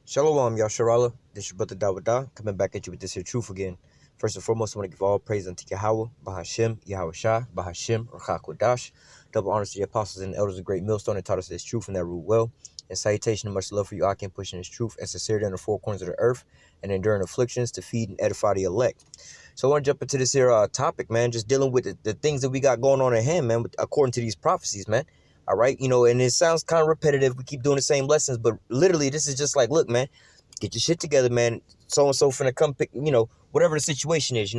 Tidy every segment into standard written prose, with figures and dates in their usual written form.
Shalom, Yasharala. This your brother Dawada, coming back at you with this here truth again. First and foremost, I want to give all praise unto Yahweh, Bahashem, Yahweh Shai, Bahashem, Rachakwadash. Double honors to the apostles and elders of Great Millstone that taught us this truth and that rule well. And salutation and much love for you, Akim, pushing this truth and sincerity on the four corners of the earth and enduring afflictions to feed and edify the elect. So I want to jump into this here topic, man, just dealing with the things that we got going on at hand, man, according to these prophecies, man. All right, and it sounds kind of repetitive. We keep doing the same lessons, but literally, this is just like, look, man, get your shit together, man. So and so finna come pick, whatever the situation is,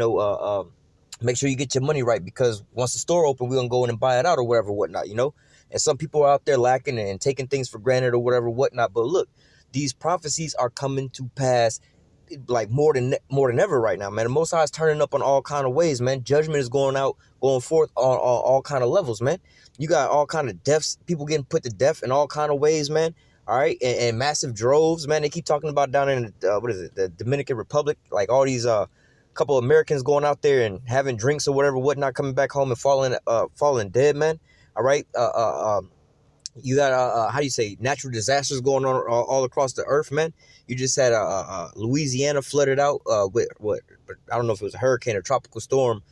make sure you get your money right because once the store open, we're gonna go in and buy it out or whatever, whatnot, And some people are out there lacking and taking things for granted or whatever, whatnot. But look, these prophecies are coming to pass like more than ever right now, man. The Most High is turning up on all kind of ways, man. Judgment is going forth on all kind of levels, man. You got all kind of deaths, people getting put to death in all kind of ways, man. All right, and massive droves, man. They keep talking about down in the Dominican Republic, like all these couple of Americans going out there and having drinks or whatever, whatnot, coming back home and falling dead, man. All right, you got how do you say, natural disasters going on all across the earth, man. You just had Louisiana flooded out with what, I don't know if it was a hurricane or tropical storm,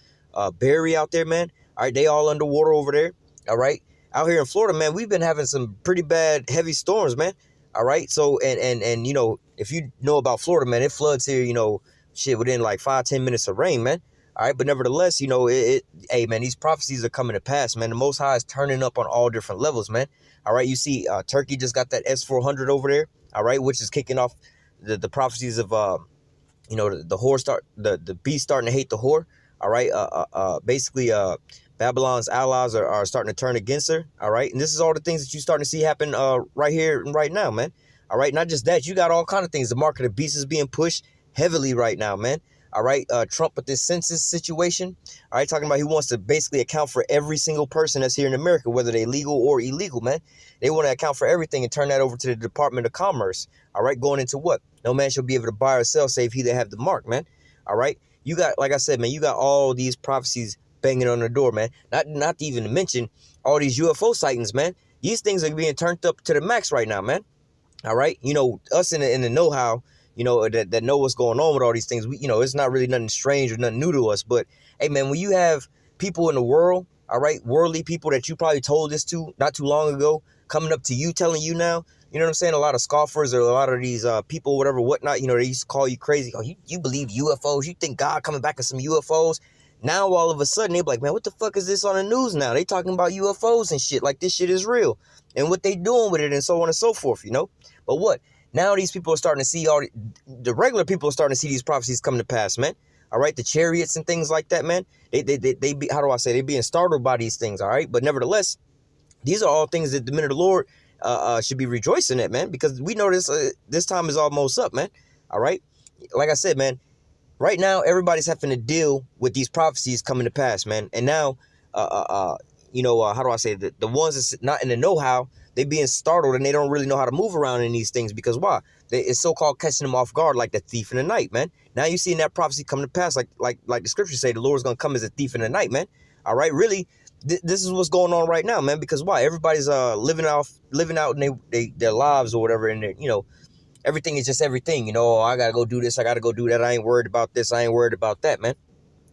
Barry out there, man. All right, they all underwater over there. All right, out here in Florida, man, we've been having some pretty bad heavy storms, man. All right, so and if you know about Florida, man, it floods here, shit, within like 5-10 minutes of rain, man. All right, but nevertheless, hey, man, these prophecies are coming to pass, man. The Most High is turning up on all different levels, man. All right, you see, Turkey just got that S-400 over there, all right, which is kicking off the prophecies of, the beast starting to hate the whore, all right. Basically, Babylon's allies are starting to turn against her, all right. And this is all the things that you're starting to see happen right here and right now, man. All right, not just that, you got all kind of things. The mark of the beast is being pushed heavily right now, man. All right, Trump with this census situation, all right, talking about he wants to basically account for every single person that's here in America, whether they legal or illegal, man. They want to account for everything and turn that over to the Department of Commerce, all right, going into what? No man shall be able to buy or sell save he that have the mark, man. All right, you got, like I said, man, you got all these prophecies banging on the door, man. Not to even mention all these UFO sightings, man. These things are being turned up to the max right now, man. All right, us in the know-how, that know what's going on with all these things. We, it's not really nothing strange or nothing new to us. But hey, man, when you have people in the world, all right, worldly people that you probably told this to not too long ago, coming up to you, telling you now, you know what I'm saying? A lot of scoffers or a lot of these people, whatever, whatnot, they used to call you crazy. Oh, you believe UFOs? You think God coming back with some UFOs? Now all of a sudden they be like, man, what the fuck is this on the news now? They talking about UFOs and shit, like this shit is real, and what they doing with it and so on and so forth, But what? Now these people are starting to see the regular people are starting to see these prophecies come to pass, man. All right, the chariots and things like that, man. They be, how do I say, they being startled by these things, all right? But nevertheless, these are all things that the men of the Lord should be rejoicing at, man, because we know this time is almost up, man. All right, like I said, man. Right now, everybody's having to deal with these prophecies coming to pass, man. And now, how do I say, the ones that's not in the know-how, they being startled and they don't really know how to move around in these things because why? It's so-called catching them off guard like the thief in the night, man. Now you seeing that prophecy come to pass like the scriptures say, the Lord's going to come as a thief in the night, man. All right, really, this is what's going on right now, man, because why? Everybody's living out in their lives or whatever, and everything is just everything, I got to go do this, I got to go do that. I ain't worried about this. I ain't worried about that, man.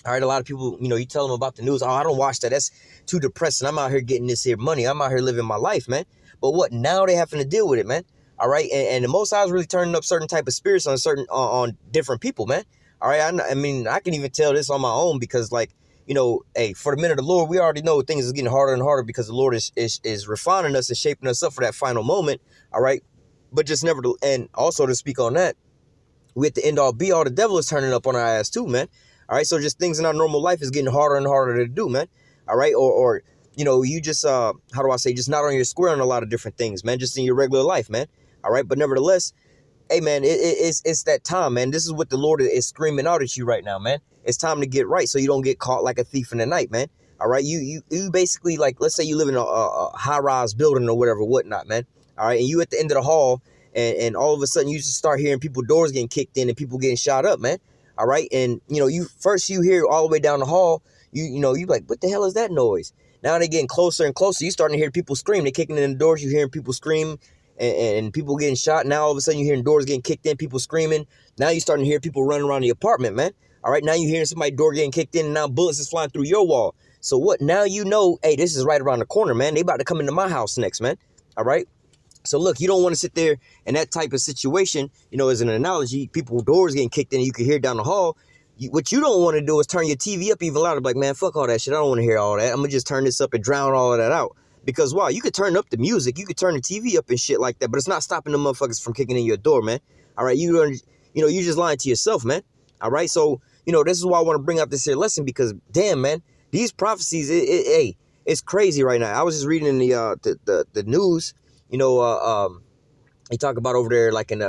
All right, a lot of people, you tell them about the news. Oh, I don't watch that. That's too depressing. I'm out here getting this here money. I'm out here living my life, man. But what? Now they having to deal with it, man. All right, and the Most High is really turning up certain type of spirits on different people, man. All right, I mean, I can even tell this on my own because, like, hey, for the men of the Lord, we already know things is getting harder and harder because the Lord is refining us and shaping us up for that final moment. All right. But just never, and also to speak on that, we at the end all be all, the devil is turning up on our ass too, man. All right, so just things in our normal life is getting harder and harder to do, man. All right, or you just how do I say, just not on your square on a lot of different things, man. Just in your regular life, man. All right, but nevertheless, hey, man, it's that time, man. This is what the Lord is screaming out at you right now, man. It's time to get right so you don't get caught like a thief in the night, man. All right, you basically, like, let's say you live in a high-rise building or whatever, whatnot, man. All right, and you at the end of the hall, and all of a sudden you just start hearing people doors getting kicked in and people getting shot up, man. All right, and you hear all the way down the hall, you like, what the hell is that noise? Now they're getting closer and closer. You starting to hear people scream. They're kicking in the doors. You hearing people scream, and people getting shot. Now all of a sudden you're hearing doors getting kicked in, people screaming. Now you're starting to hear people running around the apartment, man. All right, now you're hearing somebody's door getting kicked in, and now bullets is flying through your wall. So what? Now you know, hey, this is right around the corner, man. They about to come into my house next, man. All right. So look, you don't want to sit there in that type of situation, as an analogy, people doors getting kicked in and you can hear down the hall. What you don't want to do is turn your TV up even louder. Like, man, fuck all that shit. I don't want to hear all that. I'm going to just turn this up and drown all of that out. Because, wow, you could turn up the music. You could turn the TV up and shit like that. But it's not stopping the motherfuckers from kicking in your door, man. All right, you just lying to yourself, man. All right, so, this is why I want to bring up this here lesson. Because, damn, man, these prophecies, it's crazy right now. I was just reading in the news. They talk about over there, like in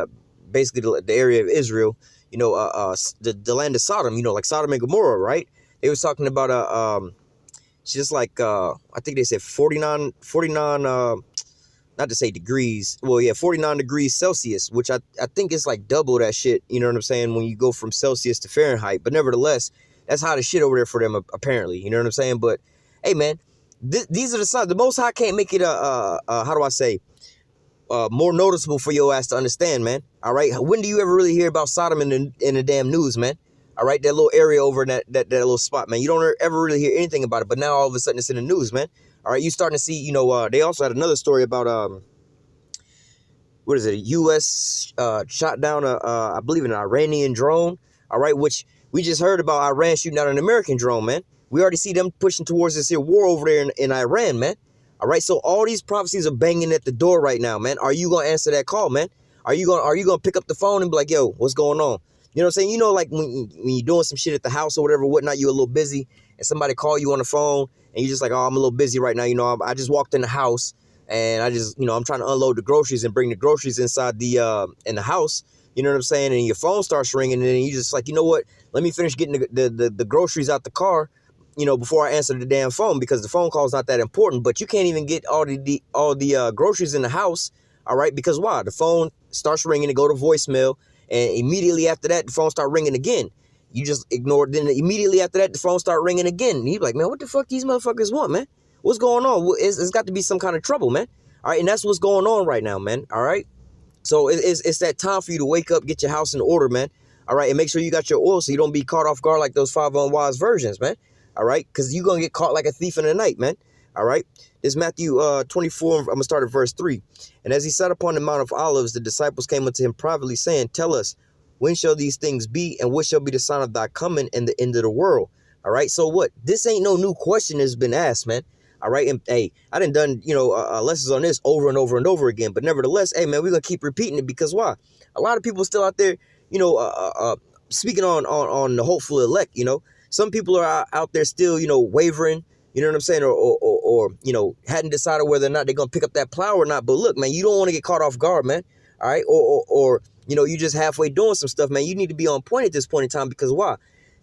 basically the area of Israel, the land of Sodom, like Sodom and Gomorrah, right? They was talking about just like I think they said 49 not to say degrees, well, yeah, 49 degrees Celsius, which I think is like double that shit, you know what I'm saying, when you go from Celsius to Fahrenheit. But nevertheless, that's hot as shit over there for them, apparently, you know what I'm saying? But hey, man, these are the signs. The Most High can't make it how do I say, more noticeable for your ass to understand, man. All right, when do you ever really hear about Sodom in the damn news, man? All right, that little area over in that little spot, man. You don't ever really hear anything about it, but now all of a sudden it's in the news, man. All right, you starting to see, they also had another story about what is it? A U.S. Shot down I believe an Iranian drone. All right, which we just heard about Iran shooting down an American drone, man. We already see them pushing towards this here war over there in Iran, man. All right, so all these prophecies are banging at the door right now, man. Are you gonna answer that call, man? Are you gonna pick up the phone and be like, yo, what's going on? You know what I'm saying? Like when you're doing some shit at the house or whatever, whatnot, you're a little busy, and somebody call you on the phone, and you're just like, oh, I'm a little busy right now. I just walked in the house, and I just, I'm trying to unload the groceries and bring the groceries inside in the house. You know what I'm saying? And your phone starts ringing, and then you just like, you know what? Let me finish getting the groceries out the car, before I answer the damn phone, because the phone call is not that important. But you can't even get all the groceries in the house. All right, because why? The phone starts ringing and go to voicemail, and immediately after that, the phone start ringing again. You just ignore it. Then immediately after that, the phone start ringing again. And you're like, man, what the fuck these motherfuckers want, man? What's going on? It's got to be some kind of trouble, man. All right, and that's what's going on right now, man. All right, so it's that time for you to wake up, get your house in order, man. All right, and make sure you got your oil so you don't be caught off guard like those 5 unwise virgins, man. All right, because you're going to get caught like a thief in the night, man. All right, this is Matthew 24, I'm going to start at verse 3. And as he sat upon the Mount of Olives, the disciples came unto him privately, saying, tell us, when shall these things be, and what shall be the sign of thy coming and the end of the world? All right, so what? This ain't no new question that's been asked, man. All right, and hey, I done lessons on this over and over and over again. But nevertheless, hey, man, we're going to keep repeating it, because why? A lot of people still out there, speaking on the hopeful elect, Some people are out there still, wavering, you know what I'm saying? Or hadn't decided whether or not they're going to pick up that plow or not. But look, man, you don't want to get caught off guard, man. All right. Or you just halfway doing some stuff, man. You need to be on point at this point in time, because why?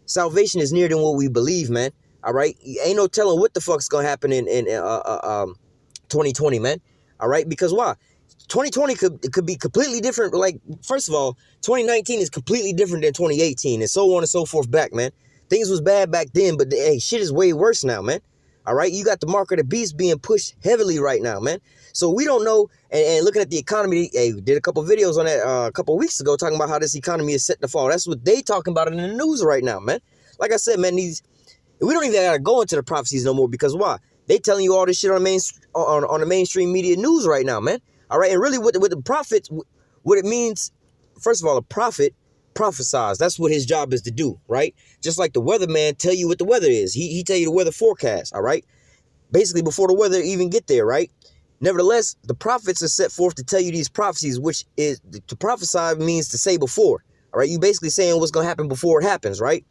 Salvation is nearer than what we believe, man. All right. Ain't no telling what the fuck's going to happen in 2020, man. All right. Because why? 2020 could be completely different. Like, first of all, 2019 is completely different than 2018 and so on and so forth back, man. Things was bad back then, but hey, shit is way worse now, man. All right, you got the mark of the beast being pushed heavily right now, man. So we don't know. And looking at the economy, hey, we did a couple videos on that a couple weeks ago talking about how this economy is set to fall. That's what they talking about in the news right now, man. Like I said, man, we don't even gotta go into the prophecies no more, because why? They telling you all this shit on the mainstream media news right now, man. All right, and really with the prophets, what it means, first of all, a prophet prophesies. That's what his job is to do, right? Just like the weatherman tell you what the weather is. He tell you the weather forecast, all right? Basically before the weather even get there, right? Nevertheless, the prophets are set forth to tell you these prophecies, which is, to prophesy means to say before, all right? You basically saying what's going to happen before it happens, right?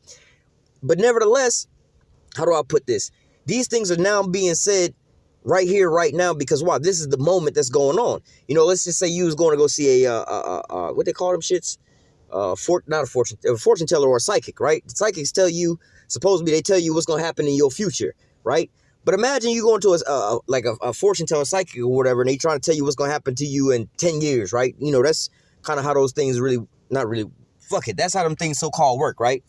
But nevertheless, how do I put this? These things are now being said right here, right now, because why? This is the moment that's going on. Let's just say you was going to go see a what they call them shits, a fortune teller or a psychic, right? The psychics tell you, supposedly they tell you what's going to happen in your future, right? But imagine you going to a fortune teller, psychic or whatever, and they trying to tell you what's going to happen to you in 10 years, right? That's kind of how those things fuck it. That's how them things so-called work, right?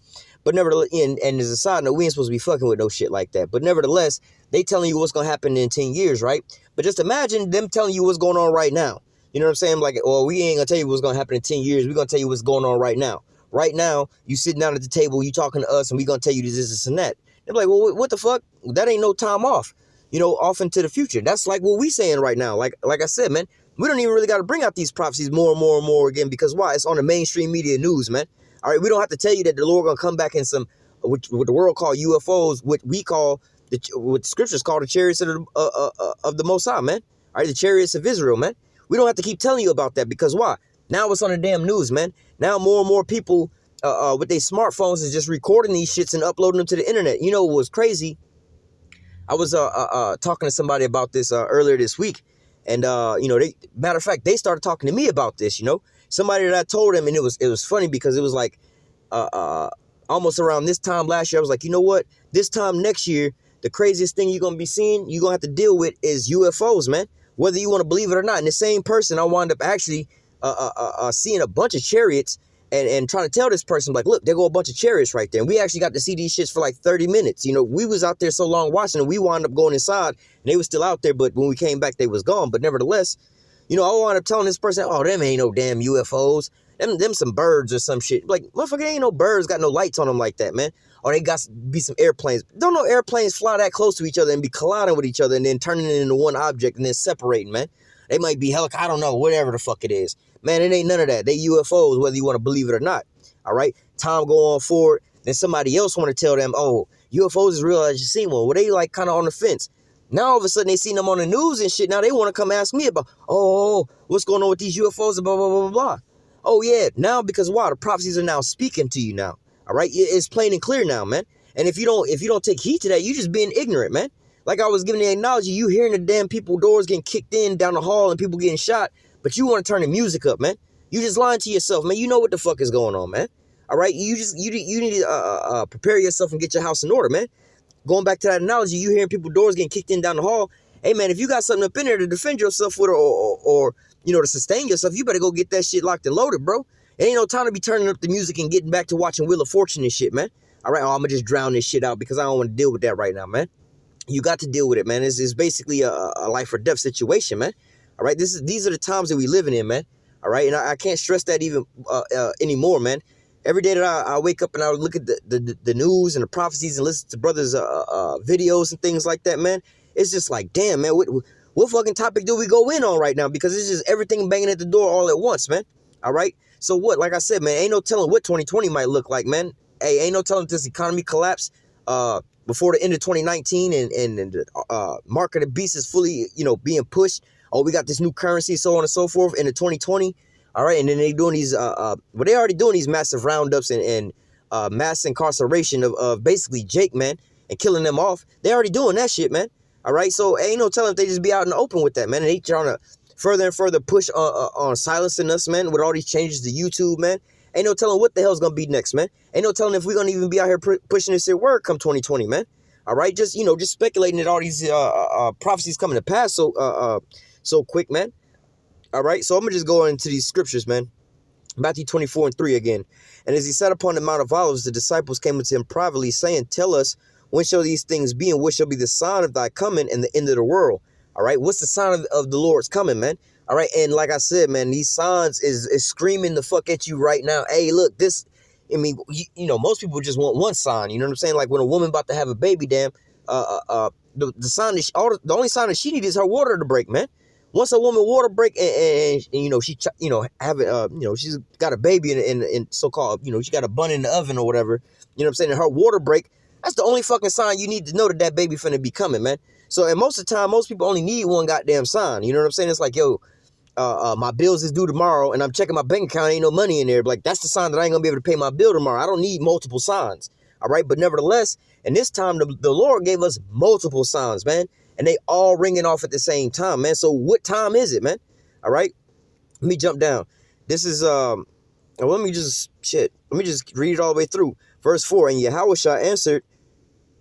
But nevertheless, and as a side note, we ain't supposed to be fucking with no shit like that. But nevertheless, they telling you what's going to happen in 10 years, right? But just imagine them telling you what's going on right now. You know what I'm saying? Like, well, we ain't gonna tell you what's gonna happen in 10 years. We're gonna tell you what's going on right now. Right now, you sitting down at the table, you talking to us, and we gonna tell you this, and that. They're like, well, what the fuck? That ain't no time off. Off into the future. That's like what we saying right now. Like I said, man, we don't even really got to bring out these prophecies more and more and more again, because why? It's on the mainstream media news, man. All right, we don't have to tell you that the Lord gonna come back in some what the world call UFOs, what we call what the scriptures call the chariots of the Most High, man. All right, the chariots of Israel, man. We don't have to keep telling you about that, because why? Now it's on the damn news, man. Now more and more people with their smartphones is just recording these shits and uploading them to the internet. You know what was crazy? I was talking to somebody about this earlier this week, and matter of fact, they started talking to me about this. Somebody that I told them, and it was funny because it was like almost around this time last year. I was like, you know what? This time next year, the craziest thing you're gonna be seeing, you're gonna have to deal with is UFOs, man. Whether you want to believe it or not. And the same person, I wound up actually seeing a bunch of chariots and trying to tell this person, like, look, there go a bunch of chariots right there. And we actually got to see these shits for like 30 minutes. We was out there so long watching, and we wound up going inside, and they was still out there, but when we came back, they was gone. But nevertheless, I wound up telling this person, oh, them ain't no damn UFOs. Them some birds or some shit. Like, motherfucker, ain't no birds got no lights on them like that, man. Or they got to be some airplanes. Don't no airplanes fly that close to each other and be colliding with each other and then turning it into one object and then separating, man. They might be I don't know, whatever the fuck it is. Man, it ain't none of that. They UFOs, whether you want to believe it or not. All right? Time go on forward. Then somebody else want to tell them, oh, UFOs is real, I just seen one. Well, they like kind of on the fence. Now all of a sudden they seen them on the news and shit. Now they want to come ask me about, oh, what's going on with these UFOs and blah, blah, blah, blah, blah. Oh, yeah. Now, because why? The prophecies are now speaking to you now. All right? It's plain and clear now, man. And if you don't take heed to that, you just being ignorant, man. Like I was giving the analogy, you hearing the damn people doors getting kicked in down the hall and people getting shot, but you want to turn the music up, man. You just lying to yourself, man. You know what the fuck is going on, man. All right? You need to prepare yourself and get your house in order, man. Going back to that analogy, you hearing people doors getting kicked in down the hall. Hey, man, if you got something up in there to defend yourself with or to sustain yourself, you better go get that shit locked and loaded, bro. It ain't no time to be turning up the music and getting back to watching Wheel of Fortune and shit, man. All right, I'm going to just drown this shit out because I don't want to deal with that right now, man. You got to deal with it, man. It's basically a life or death situation, man. All right, these are the times that we living in, man. All right, and I can't stress that even anymore, man. Every day that I wake up and I look at the news and the prophecies and listen to brothers' videos and things like that, man, it's just like, damn, man, what fucking topic do we go in on right now? Because it's just everything banging at the door all at once, man. All right, so what? Like I said, man, ain't no telling what 2020 might look like, man. Hey, ain't no telling if this economy collapse before the end of 2019 and the mark of the beast is fully, being pushed. Oh, we got this new currency, so on and so forth, into 2020. All right, and then they doing these, they already doing these massive roundups and mass incarceration of basically Jake, man, and killing them off. They already doing that shit, man. All right, so ain't no telling if they just be out in the open with that, man. And they trying to further and further push on silencing us, man, with all these changes to YouTube, man. Ain't no telling what the hell's gonna be next, man. Ain't no telling if we're gonna even be out here pushing this shit word come 2020, man. All right, just speculating that all these prophecies coming to pass so quick, man. All right, so I'm gonna just go into these scriptures, man. Matthew 24:3 again. And as he sat upon the Mount of Olives, the disciples came unto him privately, saying, tell us, when shall these things be, and what shall be the sign of thy coming and the end of the world? All right, what's the sign of the Lord's coming, man? All right, and like I said, man, these signs is screaming the fuck at you right now. Hey, look, this, I mean, most people just want one sign. You know what I'm saying? Like when a woman about to have a baby, damn, the sign is the only sign that she needs is her water to break, man. Once a woman water break and she she's got a baby and so-called, she got a bun in the oven or whatever, you know what I'm saying, and her water break, that's the only fucking sign you need to know that baby finna be coming, man. So, and most of the time, most people only need one goddamn sign, you know what I'm saying? It's like, yo, my bills is due tomorrow and I'm checking my bank account, ain't no money in there. But like, that's the sign that I ain't gonna be able to pay my bill tomorrow. I don't need multiple signs, all right? But nevertheless, and this time, the Lord gave us multiple signs, man. And they all ringing off at the same time, man. So what time is it, man? All right. Let me jump down. This is, let me just read it all the way through. Verse 4, and Yahushua answered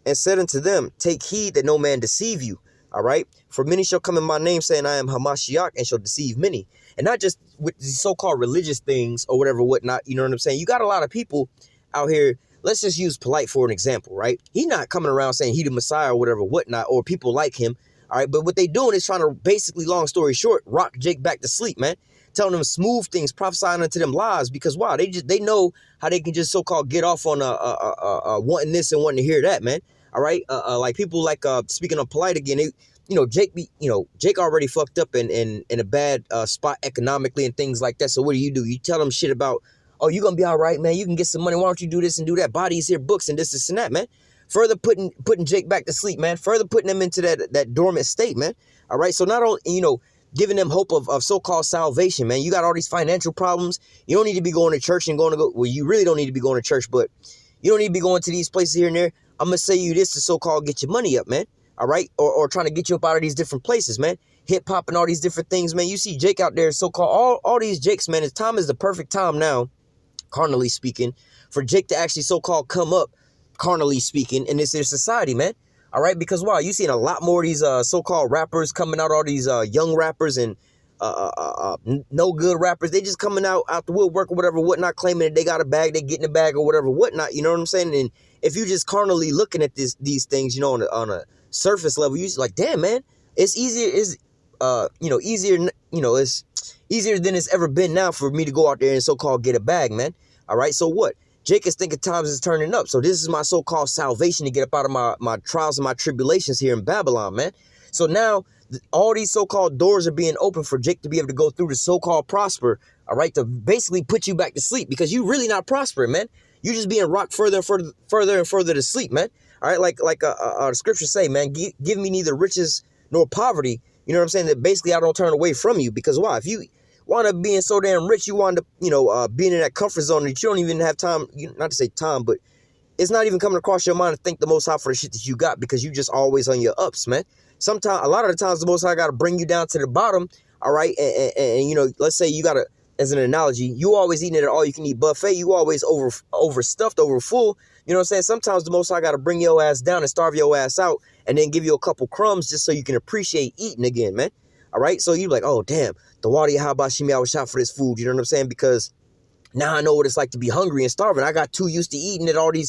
and said unto them, take heed that no man deceive you. All right. For many shall come in my name saying, I am Hamashiach, and shall deceive many. And not just with these so-called religious things or whatever, whatnot. You know what I'm saying? You got a lot of people out here. Let's just use Polite for an example, right? He's not coming around saying he the Messiah or whatever, whatnot, or people like him. All right, but what they doing is trying to basically, long story short, rock Jake back to sleep, man. Telling them smooth things, prophesying unto them lies, because wow, they know how they can just so-called get off on wanting this and wanting to hear that, man. All right, like people like speaking of polite again, Jake already fucked up in a bad spot economically and things like that. So what do? You tell them shit about, oh, you gonna be all right, man. You can get some money. Why don't you do this and do that? Bodies here, books and this and that, man. Further putting Jake back to sleep, man. Further putting him into that dormant state, man. All right. So not only, giving them hope of so-called salvation, man. You got all these financial problems. You don't need to be going to church and well, you really don't need to be going to church, but you don't need to be going to these places here and there. I'm going to say you this to so-called get your money up, man. All right. Or trying to get you up out of these different places, man. Hip hop and all these different things, man. You see Jake out there, so-called all these Jakes, man. His time is the perfect time now, carnally speaking, for Jake to actually so-called come up, carnally speaking, in this society, man. All right, because wow, you seen a lot more of these so-called rappers coming out, all these young rappers and no good rappers. They just coming out the woodwork or whatever, whatnot, claiming that they got a bag, they getting a bag or whatever, whatnot. You know what I'm saying? And if you just carnally looking at these things, on a surface level, you just like, damn, man, it's easier. It's easier. It's easier than it's ever been now for me to go out there and so-called get a bag, man. All right, so what? Jake is thinking times is turning up. So this is my so-called salvation to get up out of my trials and my tribulations here in Babylon, man. So now all these so-called doors are being opened for Jake to be able to go through to so-called prosper, all right, to basically put you back to sleep because you really not prospering, man. You just being rocked further and further to sleep, man. All right, like the scriptures say, man, give me neither riches nor poverty. You know what I'm saying? That basically I don't turn away from you because why? If you wind up being so damn rich, you wind up, being in that comfort zone that you don't even have time, not to say time, but it's not even coming across your mind to thank the Most High for the shit that you got because you just always on your ups, man. Sometimes, a lot of the times, the Most High got to bring you down to the bottom, all right? And let's say you got to, as an analogy, you always eating at an all-you-can-eat buffet. You always overstuffed, over full. You know what I'm saying? Sometimes the Most High got to bring your ass down and starve your ass out and then give you a couple crumbs just so you can appreciate eating again, man. All right? So you're like, oh, damn. The water, how about Shimi? I was shot for this food. You know what I'm saying? Because now I know what it's like to be hungry and starving. I got too used to eating at all you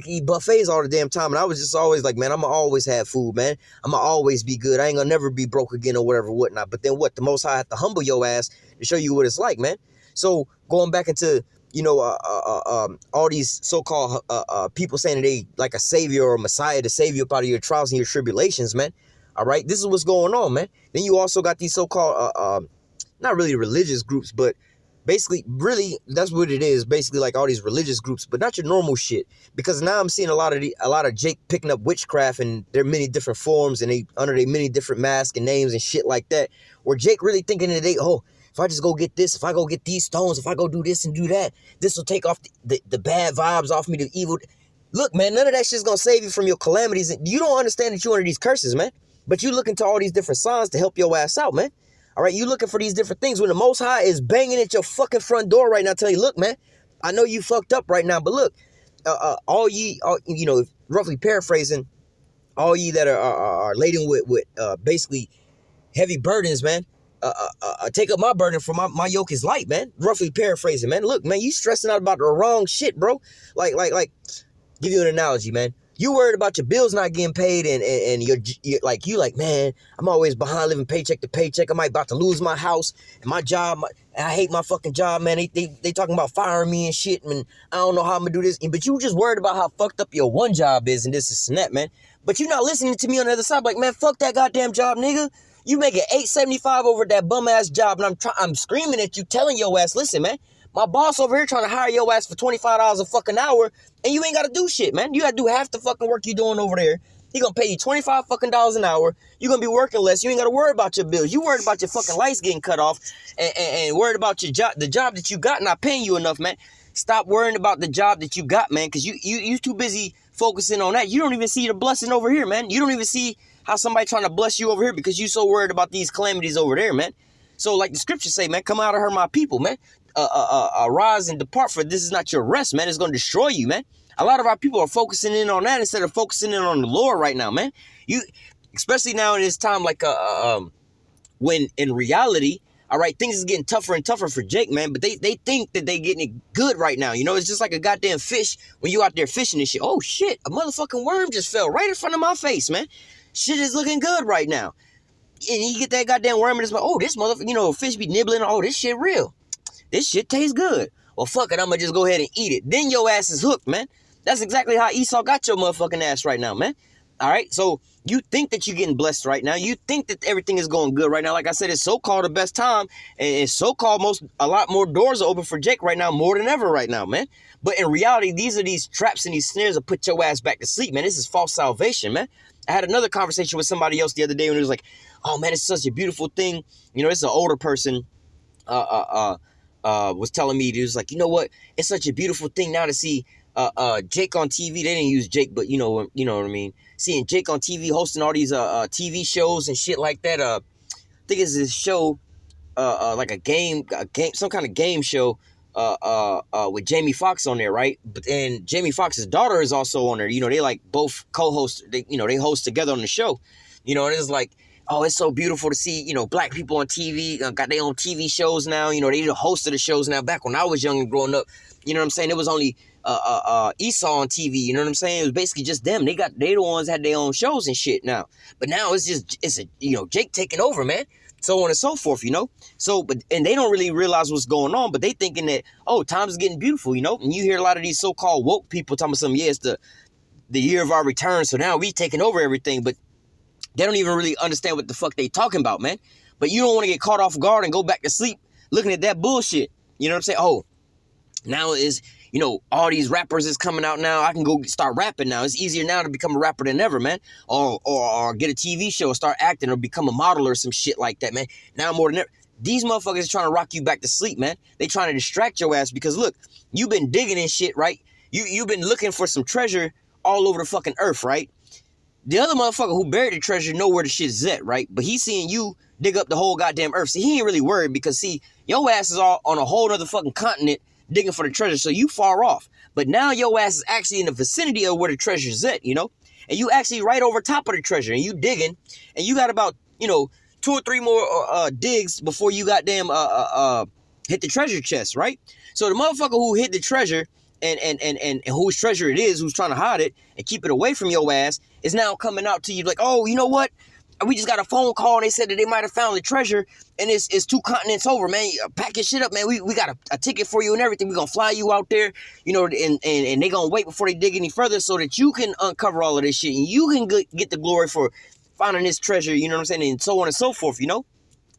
can eat buffets all the damn time. And I was just always like, man, I'm going to always have food, man. I'm going to always be good. I ain't going to never be broke again or whatever, whatnot. But then what? The Most High have to humble your ass to show you what it's like, man. So going back into, all these so-called people saying that they like a savior or a messiah to save you up out of your trials and your tribulations, man. All right, this is what's going on, man. Then you also got these so-called, not really religious groups, but basically, really, that's what it is. Basically, like all these religious groups, but not your normal shit. Because now I'm seeing a lot of Jake picking up witchcraft and there are many different forms and they under their many different masks and names and shit like that. Where Jake really thinking that if I just go get this, if I go get these stones, if I go do this and do that, this will take off the bad vibes off me, the evil. Look, man, none of that shit's gonna save you from your calamities. You don't understand that you're under these curses, man. But you looking to all these different signs to help your ass out, man. All right, you looking for these different things when the Most High is banging at your fucking front door right now, telling you, look, man, I know you fucked up right now, but look, roughly paraphrasing, all ye that are laden with basically heavy burdens, man, take up my burden for my yoke is light, man. Roughly paraphrasing, man. Look, man, you stressing out about the wrong shit, bro. Like, give you an analogy, man. You worried about your bills not getting paid and you're like, man, I'm always behind living paycheck to paycheck. I might about to lose my house and my job. I hate my fucking job, man. They talking about firing me and shit, and I don't know how I'm gonna do this. But you just worried about how fucked up your one job is and this and that, man. But you're not listening to me on the other side. Like, man, fuck that goddamn job, nigga. You making $8.75 over that bum ass job, and I'm screaming at you, telling your ass, listen, man. My boss over here trying to hire your ass for $25 a fucking hour, and you ain't got to do shit, man. You got to do half the fucking work you doing over there. He going to pay you $25 fucking dollars an hour. You're going to be working less. You ain't got to worry about your bills. You worried about your fucking lights getting cut off and worried about your job, the job that you got not paying you enough, man. Stop worrying about the job that you got, man, because you too busy focusing on that. You don't even see the blessing over here, man. You don't even see how somebody trying to bless you over here because you so worried about these calamities over there, man. So like the scriptures say, man, come out of her, my people, man. Arise and depart, for this is not your rest, man. It's going to destroy you, man. A lot of our people are focusing in on that instead of focusing in on the Lord right now, man. You, especially now in this time, like when in reality, all right, things is getting tougher and tougher for Jake, man. But they think that they getting it good right now. You know, it's just like a goddamn fish when you out there fishing and shit. Oh shit, a motherfucking worm just fell right in front of my face, man. shit is looking good right now. And you get that goddamn worm and it's like, oh, this motherfucker, fish be nibbling. Oh, this shit real. This shit tastes good. Well, fuck it, I'm gonna just go ahead and eat it. Then your ass is hooked, man. That's exactly how Esau got your motherfucking ass right now, man. All right, so you think that you're getting blessed right now. You think that everything is going good right now. Like I said, it's so-called the best time. And it's so-called a lot more doors are open for Jake right now, more than ever right now, man. But in reality, these traps and these snares that put your ass back to sleep, man. This is false salvation, man. I had another conversation with somebody else the other day when it was like, oh, man, it's such a beautiful thing. It's an older person was telling me, he was like, you know what? It's such a beautiful thing now to see Jake on TV. They didn't use Jake, but you know what I mean? Seeing Jake on TV hosting all these TV shows and shit like that. I think it's this show, like a game, some kind of game show with Jamie Foxx on there, right? And Jamie Foxx's daughter is also on there. They like both co-hosts. They host together on the show. And it's like, oh, it's so beautiful to see, black people on TV, got their own TV shows now. They the host of the shows now. Back when I was young and growing up, you know what I'm saying? It was only Esau on TV, you know what I'm saying? It was basically just them. They the ones that had their own shows and shit now. But now it's Jake taking over, man. So on and so forth, So, and they don't really realize what's going on, but they thinking that, oh, times is getting beautiful, And you hear a lot of these so-called woke people talking about something, yeah, it's the year of our return, so now we taking over everything, but they don't even really understand what the fuck they talking about, man. But you don't want to get caught off guard and go back to sleep looking at that bullshit. You know what I'm saying? Oh, now is, all these rappers is coming out now. I can go start rapping now. It's easier now to become a rapper than ever, man. Or get a TV show or start acting or become a model or some shit like that, man. Now more than ever. These motherfuckers are trying to rock you back to sleep, man. They trying to distract your ass because, look, you've been digging in shit, right? You've been looking for some treasure all over the fucking earth, right? The other motherfucker who buried the treasure know where the shit's at, right? But he's seeing you dig up the whole goddamn earth. See, he ain't really worried because, see, your ass is all on a whole other fucking continent digging for the treasure, so you far off. But now your ass is actually in the vicinity of where the treasure's at, And you actually right over top of the treasure, and you digging, and you got about, 2 or 3 more digs before you goddamn hit the treasure chest, right? So the motherfucker who hit the treasure and whose treasure it is, who's trying to hide it and keep it away from your ass, is now coming out to you like, oh, you know what? We just got a phone call and they said that they might have found the treasure and it's 2 continents over, man. Pack your shit up, man. We got a ticket for you and everything. We're going to fly you out there, and they going to wait before they dig any further so that you can uncover all of this shit and you can get the glory for finding this treasure, you know what I'm saying? And so on and so forth,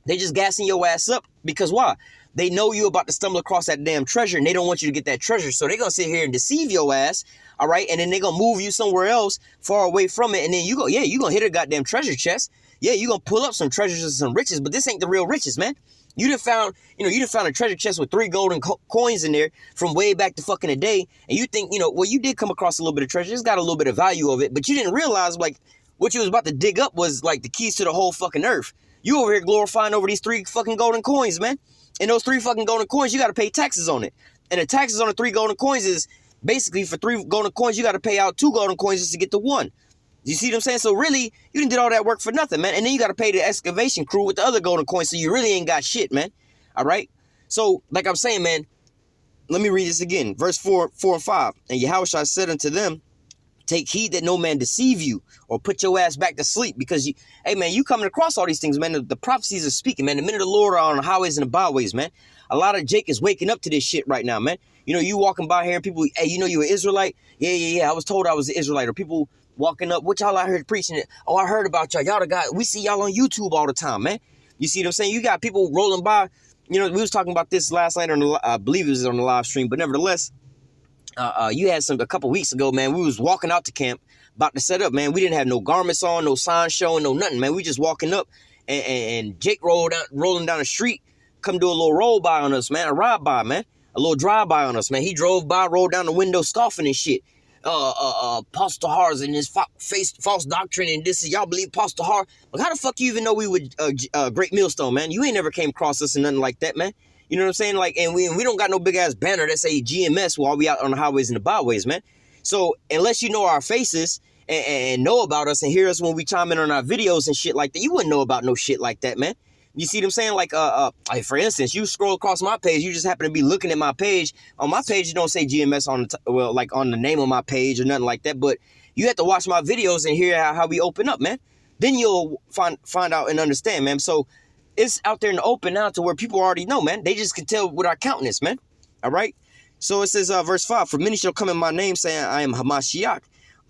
They just gassing your ass up because why? They know you about to stumble across that damn treasure and they don't want you to get that treasure. So they're going to sit here and deceive your ass. All right. And then they're going to move you somewhere else far away from it. And then you're going to hit a goddamn treasure chest. Yeah, you're going to pull up some treasures and some riches, but this ain't the real riches, man. You done found a treasure chest with 3 golden coins in there from way back to fucking a day. And you think, you did come across a little bit of treasure. It's got a little bit of value of it, but you didn't realize like what you was about to dig up was like the keys to the whole fucking earth. You over here glorifying over these 3 fucking golden coins, man. And those 3 fucking golden coins, you got to pay taxes on it. And the taxes on the 3 golden coins is basically for 3 golden coins, you got to pay out 2 golden coins just to get the 1. You see what I'm saying? So really, you didn't did all that work for nothing, man. And then you got to pay the excavation crew with the other golden coins. So you really ain't got shit, man. All right. So like I'm saying, man, let me read this again. Verse 4 and 5. And Yahushua said unto them, take heed that no man deceive you or put your ass back to sleep because hey man, you coming across all these things, man. The prophecies are speaking, man. The men of the Lord are on the highways and the byways, man. A lot of Jake is waking up to this shit right now, man. You walking by here and people, hey, you an Israelite? Yeah. I was told I was an Israelite. Or people walking up, what y'all out here preaching it? Oh, I heard about y'all. Y'all the guy. We see y'all on YouTube all the time, man. You see what I'm saying? You got people rolling by. We was talking about this last night on I believe it was on the live stream, but nevertheless, you had a couple weeks ago, man. We was walking out to camp, about to set up, man. We didn't have no garments on, no signs showing, no nothing, man. We just walking up, and Jake rolling down the street, come do a little roll by on us, man. A ride by, man. A little drive by on us, man. He drove by, rolled down the window, scoffing and shit. Apostle Har's and his false doctrine and this is y'all believe Apostle Har. Like, how the fuck you even know we would Great Millstone, man? You ain't never came across us and nothing like that, man. You know what I'm saying? Like, and we don't got no big ass banner that say GMS while we out on the highways and the byways, man. So unless you know our faces and know about us and hear us when we chime in on our videos and shit like that, you wouldn't know about no shit like that, man. You see what I'm saying? Like, for instance, you scroll across my page, you just happen to be looking at my page. On my page, you don't say GMS on on the name of my page or nothing like that. But you have to watch my videos and hear how we open up, man. then you'll find out and understand, man. So it's out there in the open now to where people already know, man. They just can tell with our countenance, man. All right. So it says, verse 5, for many shall come in my name saying, I am Hamashiach,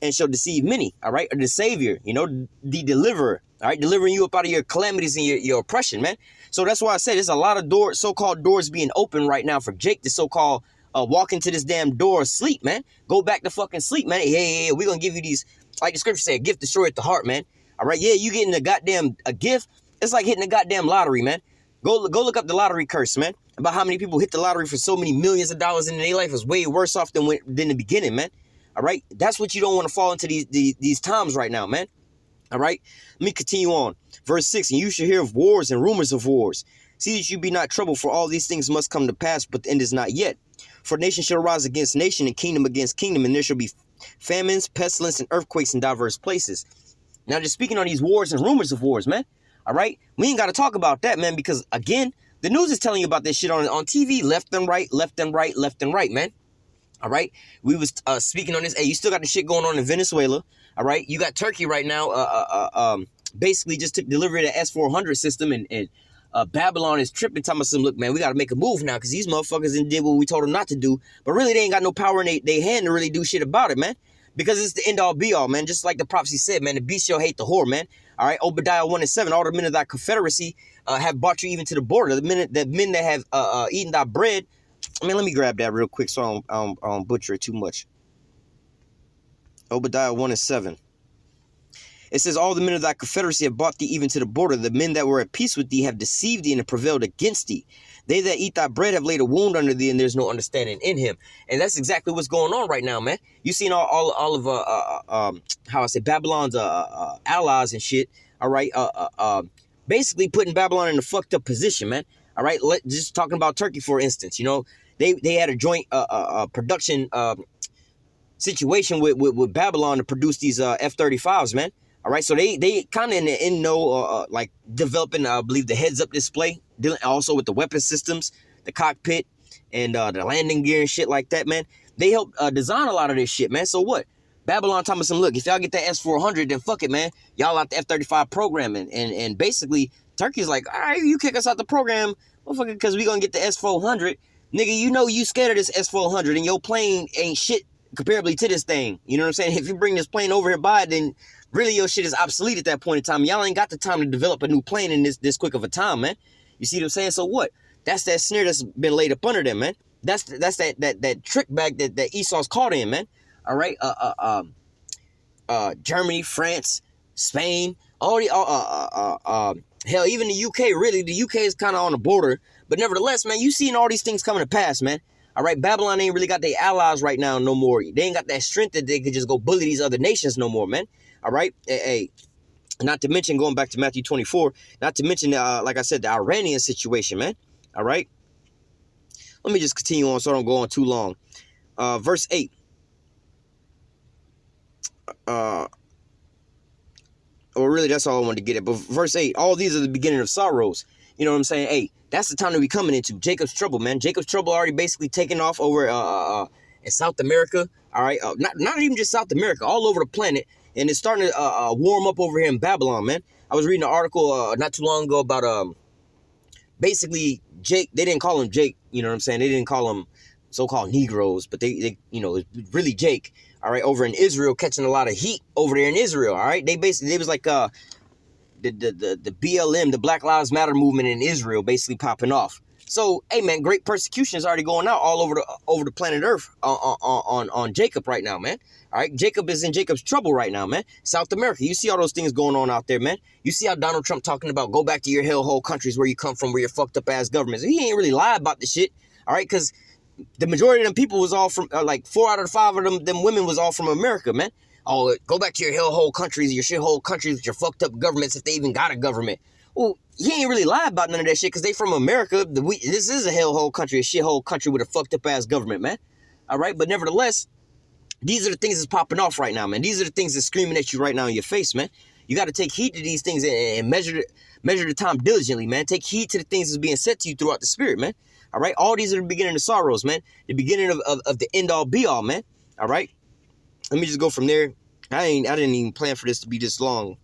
and shall deceive many. All right. Or the Savior, the deliverer. All right. Delivering you up out of your calamities and your oppression, man. So that's why I said there's a lot of doors, so-called doors being open right now for Jake to so-called walk into this damn door of sleep, man. Go back to fucking sleep, man. Hey, we're going to give you these, like the scripture said, a gift destroyeth the heart, man. All right. Yeah, you getting a gift. It's like hitting the goddamn lottery, man. Go look up the lottery curse, man. About how many people hit the lottery for so many millions of dollars in their life is way worse off than the beginning, man. All right. That's what you don't want to fall into these times right now, man. All right. Let me continue on. Verse 6, and you shall hear of wars and rumors of wars. See that you be not troubled, for all these things must come to pass, but the end is not yet. For nation shall rise against nation, and kingdom against kingdom, and there shall be famines, pestilence, and earthquakes in diverse places. Now, just speaking on these wars and rumors of wars, man. All right. We ain't got to talk about that, man, because, again, the news is telling you about this shit on TV, left and right, left and right, left and right, man. All right. We was speaking on this. Hey, you still got the shit going on in Venezuela. All right. You got Turkey right now. Basically just took delivery of the S-400 system, and Babylon is tripping, telling us, look, man, we got to make a move now because these motherfuckers did what we told them not to do. But really, they ain't got no power in their hand to really do shit about it, man. Because it's the end all be all, man. Just like the prophecy said, man, the beast shall hate the whore, man. All right, Obadiah 1:7, all the men of thy confederacy have brought you even to the border. The men that have eaten thy bread. I mean, let me grab that real quick so I don't butcher it too much. Obadiah 1:7. It says, all the men of thy confederacy have brought thee even to the border. The men that were at peace with thee have deceived thee and have prevailed against thee. They that eat thy bread have laid a wound under thee, and there's no understanding in him. And that's exactly what's going on right now, man. You seen all of how I say Babylon's allies and shit. All right, basically putting Babylon in a fucked up position, man. All right, just talking about Turkey for instance. They had a joint production situation with Babylon to produce these F-35s, man. All right, so they kind of in know like developing, I believe, the heads-up display, dealing also with the weapon systems, the cockpit, and the landing gear and shit like that, man. They helped design a lot of this shit, man. So what? Babylon told us, look, if y'all get that S-400, then fuck it, man. Y'all out the F-35 programming. And basically, Turkey's like, all right, you kick us out the program, motherfucker, because we going to get the S-400. Nigga, you scared of this S-400, and your plane ain't shit comparably to this thing. You know what I'm saying? If you bring this plane over here by, then really your shit is obsolete at that point in time. Y'all ain't got the time to develop a new plane in this quick of a time, man. You see what I'm saying? So what? That's that snare that's been laid up under them, man. That's that trick bag that Esau's caught in, man. All right. Germany, France, Spain, all the hell, even the UK. Really, the UK is kind of on the border, but nevertheless, man, you seeing all these things coming to pass, man. All right, Babylon ain't really got their allies right now no more. They ain't got that strength that they could just go bully these other nations no more, man. All right, hey, not to mention, going back to Matthew 24, not to mention, like I said, the Iranian situation, man. All right, let me just continue on so I don't go on too long. Verse 8. Or really, that's all I wanted to get at. But verse 8, all these are the beginning of sorrows. You know what I'm saying? Hey, that's the time that we coming into. Jacob's trouble, man. Jacob's trouble already basically taken off over in South America. All right, not even just South America, all over the planet. And it's starting to warm up over here in Babylon, man. I was reading an article not too long ago about basically Jake. They didn't call him Jake. You know what I'm saying? They didn't call him so-called Negroes, but they it's really Jake. All right, over in Israel, catching a lot of heat over there in Israel. All right, they was like the BLM, the Black Lives Matter movement in Israel, basically popping off. So, hey, man, great persecution is already going out all over the planet Earth on Jacob right now, man. All right, Jacob is in Jacob's trouble right now, man. South America, you see all those things going on out there, man. You see how Donald Trump talking about go back to your hellhole countries where you come from, where your fucked up ass governments. He ain't really lied about the shit, all right, because the majority of them people was all from, like 4 out of 5 of them women was all from America, man. Oh, go back to your hellhole countries, your shithole countries with your fucked up governments if they even got a government. Well, he ain't really lie about none of that shit because they from America. This is a hellhole country, a shithole country with a fucked up ass government, man. All right, but nevertheless, these are the things that's popping off right now, man. These are the things that's screaming at you right now in your face, man. You got to take heed to these things and measure the time diligently, man. Take heed to the things that's being said to you throughout the spirit, man. All right, all these are the beginning of sorrows, man. The beginning of the end all be all, man. All right, let me just go from there. I didn't even plan for this to be this long.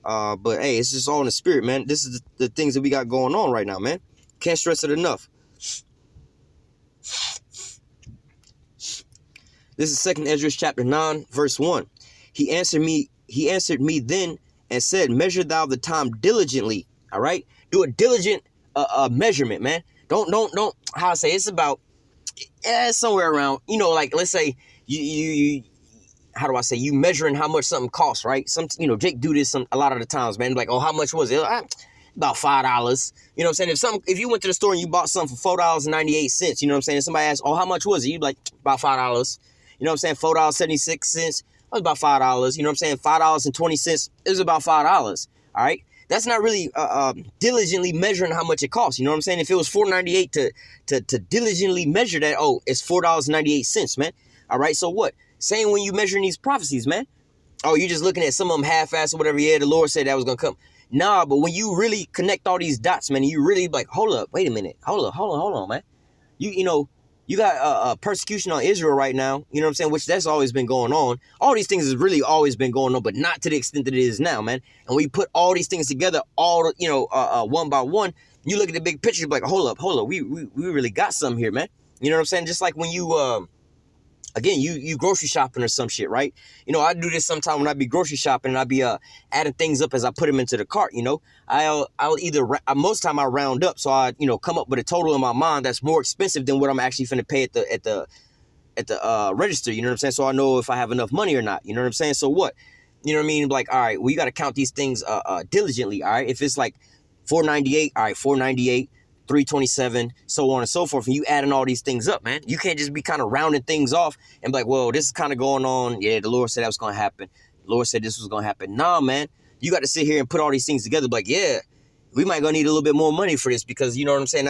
But hey, it's just all in the spirit, man. This is the things that we got going on right now, man. Can't stress it enough. This is 2nd Ezra chapter 9, verse 1. He answered me then and said, measure thou the time diligently. All right. Do a diligent measurement, man. Don't, how I say, it's about somewhere around, like, let's say you how do I say, you measuring how much something costs, right? Jake do this a lot of the times, man. Like, oh, how much was it? About $5. You know what I'm saying? If you went to the store and you bought something for $4.98, you know what I'm saying? If somebody asked, oh, how much was it? You'd be like, about $5. You know what I'm saying? $4.76. That was about $5. You know what I'm saying? $5.20. It was about $5. All right. That's not really diligently measuring how much it costs. You know what I'm saying? If it was $4.98 to diligently measure that, oh, it's $4.98, man. All right. So what? Same when you measuring these prophecies, man. Oh, you're just looking at some of them half-assed or whatever. Yeah, the Lord said that was going to come. Nah, but when you really connect all these dots, man, you really like, hold up, wait a minute. Hold on, man. You got persecution on Israel right now, you know what I'm saying, which that's always been going on. All these things has really always been going on, but not to the extent that it is now, man. And when you put all these things together, one by one, you look at the big picture, you're like, hold up, we really got something here, man. You know what I'm saying? Just like when you again, you grocery shopping or some shit, right? I do this sometime when I be grocery shopping and I be adding things up as I put them into the cart, I'll either, most time I round up. So I, come up with a total in my mind that's more expensive than what I'm actually finna pay at the register, you know what I'm saying? So I know if I have enough money or not, you know what I'm saying? So what? You know what I mean? Like, all right, well, you got to count these things diligently, all right? If it's like $4.98, all right, $4.98. $3.27, so on and so forth, and you adding all these things up, man. You can't just be kind of rounding things off and be like, well, this is kind of going on. Yeah, the Lord said that was going to happen. The Lord said this was going to happen. Nah, man. You got to sit here and put all these things together. Like, yeah, we might gonna need a little bit more money for this because, you know what I'm saying?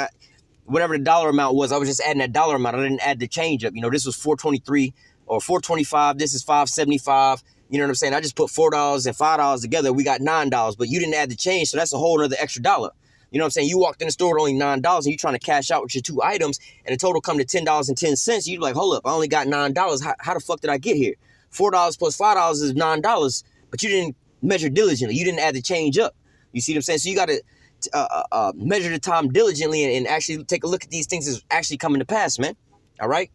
Whatever the dollar amount was, I was just adding that dollar amount. I didn't add the change up. This was $4.23 or $4.25. This is $5.75. You know what I'm saying? I just put $4 and $5 together. We got $9, but you didn't add the change, so that's a whole other extra dollar. You know what I'm saying? You walked in the store with only $9 and you're trying to cash out with your 2 items and the total come to $10.10. You're like, hold up, I only got $9. How the fuck did I get here? $4 plus $5 is $9, but you didn't measure diligently. You didn't add the change up. You see what I'm saying? So you got to measure the time diligently and actually take a look at these things as actually coming to pass, man. All right?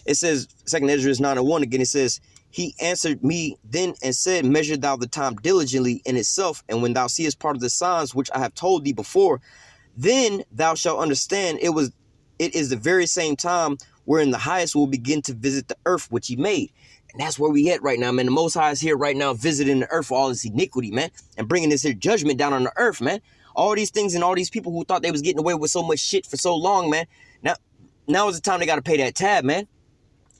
It says, 2nd Ezra 9:1 again, it says, he answered me then and said, measure thou the time diligently in itself, and when thou seest part of the signs which I have told thee before, then thou shalt understand it is the very same time wherein the highest will begin to visit the earth which he made. And that's where we at right now, man. The Most High is here right now visiting the earth for all this iniquity, man, and bringing this here judgment down on the earth, man. All these things and all these people who thought they was getting away with so much shit for so long, man. Now is the time they got to pay that tab, man.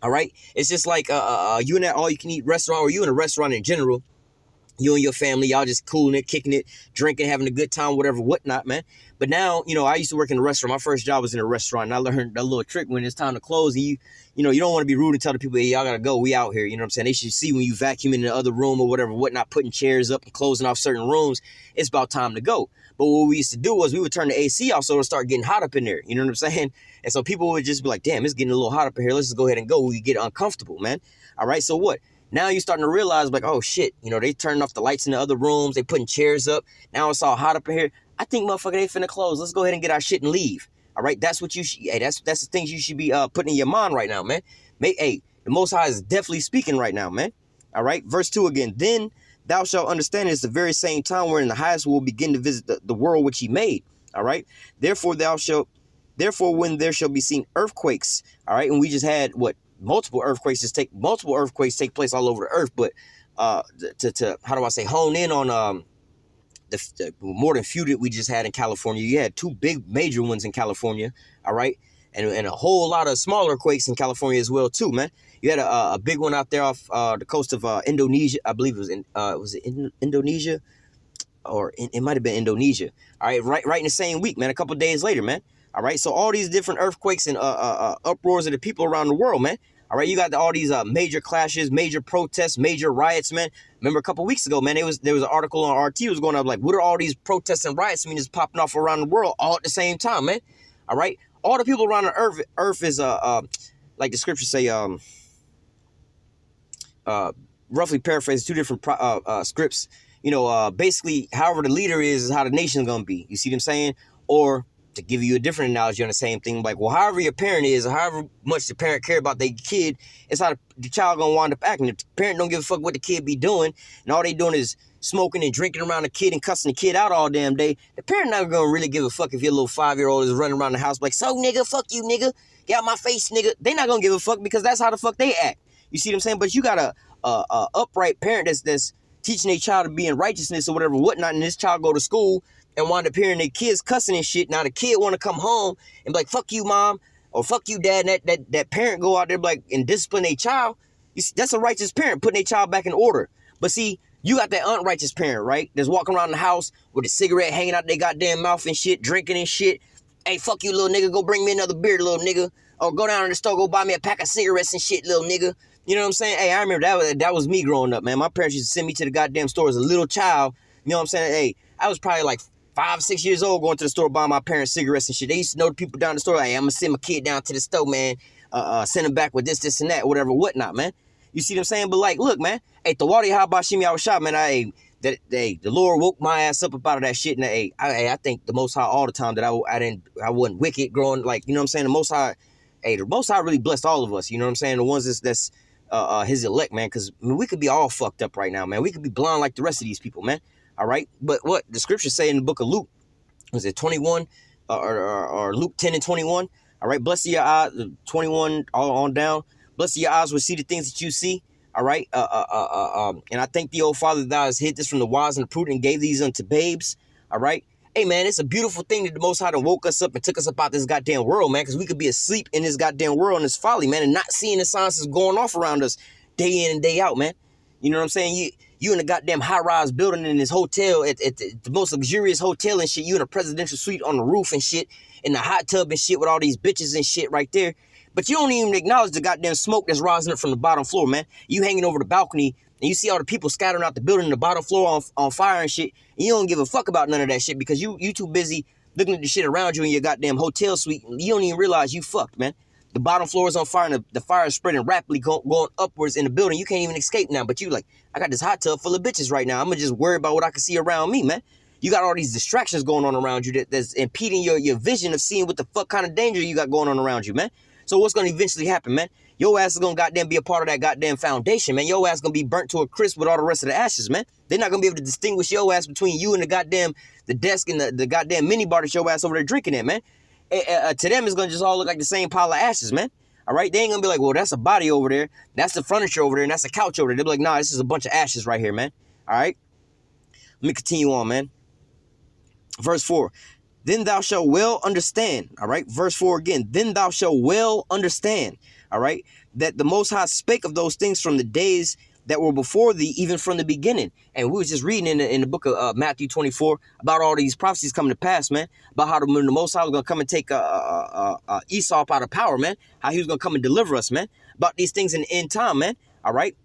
All right. It's just like you in that all-you-can-eat restaurant, or you in a restaurant in general. You and your family, y'all just cooling it, kicking it, drinking, having a good time, whatever, whatnot, man. But now, I used to work in a restaurant. My first job was in a restaurant, and I learned that little trick when it's time to close. And you don't want to be rude and tell the people, hey, y'all got to go. We out here. You know what I'm saying? They should see when you vacuuming in the other room or whatever, whatnot, putting chairs up and closing off certain rooms. It's about time to go. But what we used to do was we would turn the AC off so it'll start getting hot up in there. You know what I'm saying? And so people would just be like, damn, it's getting a little hot up in here. Let's just go ahead and go. We get uncomfortable, man. All right. So what? Now you're starting to realize, like, oh, shit, they turning off the lights in the other rooms. They putting chairs up. Now it's all hot up in here. I think, motherfucker, they finna close. Let's go ahead and get our shit and leave. All right? That's what you should, hey, that's the things you should be putting in your mind right now, man. Hey, the Most High is definitely speaking right now, man. All right? Verse 2 again. Then thou shalt understand it's the very same time wherein the highest will begin to visit the world which he made. All right? Therefore, when there shall be seen earthquakes, all right? And we just had, multiple earthquakes take place all over the earth, but to how do I say, hone in on the more than few that we just had in California. You had 2 big major ones in California, all right, and a whole lot of smaller quakes in California as well too, man. You had a big one out there off the coast of Indonesia. I believe it was in Indonesia, or it might have been Indonesia. All right in the same week, man. A couple days later, man. All right, so all these different earthquakes and uproars of the people around the world, man. All right, you got all these major clashes, major protests, major riots, man. Remember a couple weeks ago, man, there was an article on RT was going up like, what are all these protests and riots just popping off around the world all at the same time, man? All right, all the people around the earth is like the scriptures say, roughly paraphrased 2 different scripts. basically, however the leader is how the nation's gonna be. You see what I'm saying? Or to give you a different analogy on the same thing, like, well, however your parent is, or however much the parent care about their kid, it's how the child gonna wind up acting. If the parent don't give a fuck what the kid be doing, and all they doing is smoking and drinking around the kid and cussing the kid out all damn day, the parent not gonna really give a fuck if your little 5-year-old is running around the house like, so nigga, fuck you, nigga, get out my face, nigga. They not gonna give a fuck because that's how the fuck they act. You see what I'm saying? But you got a upright parent that's teaching their child to be in righteousness or whatever, whatnot, and this child go to school and wind up hearing their kids cussing and shit. Now the kid want to come home and be like, fuck you, mom, or fuck you, dad, and that parent go out there like and discipline their child. You see, that's a righteous parent putting their child back in order. But see, you got that unrighteous parent, right, that's walking around the house with a cigarette hanging out their goddamn mouth and shit, drinking and shit. Hey, fuck you, little nigga, go bring me another beer, little nigga. Or go down to the store, go buy me a pack of cigarettes and shit, little nigga. You know what I'm saying? Hey, I remember that was me growing up, man. My parents used to send me to the goddamn store as a little child. You know what I'm saying? Hey, I was probably like 5, 6 years old going to the store buying my parents cigarettes and shit. They used to know the people down the store. Hey, I'm going to send my kid down to the store, man. Send him back with this, and that, whatever, whatnot, man. You see what I'm saying? But like, look, man. Hey, the water, how about Shimi, I was shot, man. The Lord woke my ass up about that shit. And I thank the Most High all the time that I wasn't wicked growing. Like, you know what I'm saying? The Most High really blessed all of us. You know what I'm saying? The ones that's his elect, man. Because we could be all fucked up right now, man. We could be blind like the rest of these people, man. All right. But what the scriptures say in the book of Luke, was it 21 or Luke 10 and 21? All right. Blessed your eyes, 21 all on down. Blessed your eyes will see the things that you see. All right. And I thank the old Father that thou hast hid this from the wise and the prudent and gave these unto babes. All right. Hey, man, it's a beautiful thing that the Most High done woke us up and took us up out this goddamn world, man, because we could be asleep in this goddamn world and this folly, man, and not seeing the signs that's going off around us day in and day out, man. You know what I'm saying? You in a goddamn high-rise building in this hotel, at the most luxurious hotel and shit. You in a presidential suite on the roof and shit, in the hot tub and shit with all these bitches and shit right there. But you don't even acknowledge the goddamn smoke that's rising up from the bottom floor, man. You hanging over the balcony, and you see all the people scattering out the building, the bottom floor on fire and shit, and you don't give a fuck about none of that shit because you too busy looking at the shit around you in your goddamn hotel suite. You don't even realize you fucked, man. The bottom floor is on fire, and the fire is spreading rapidly, going upwards in the building. You can't even escape now, but you like, I got this hot tub full of bitches right now. I'm going to just worry about what I can see around me, man. You got all these distractions going on around you that's impeding your vision of seeing what the fuck kind of danger you got going on around you, man. So what's going to eventually happen, man? Your ass is going to goddamn be a part of that goddamn foundation, man. Your ass going to be burnt to a crisp with all the rest of the ashes, man. They're not going to be able to distinguish your ass between you and the desk and the goddamn minibar that your ass over there drinking at, man. To them, it's going to just all look like the same pile of ashes, man. All right? They ain't going to be like, well, that's a body over there. That's the furniture over there. And that's a couch over there. They'll be like, nah, this is a bunch of ashes right here, man. All right? Let me continue on, man. Verse 4. Then thou shalt well understand, all right? Verse 4 again. Then thou shalt well understand, all right, that the Most High spake of those things from the days that were before thee, even from the beginning. And we was just reading in the book of Matthew 24 about all these prophecies coming to pass, man, about how the Most High was going to come and take Esau up out of power, man, how he was going to come and deliver us, man, about these things in the end time, man, all right?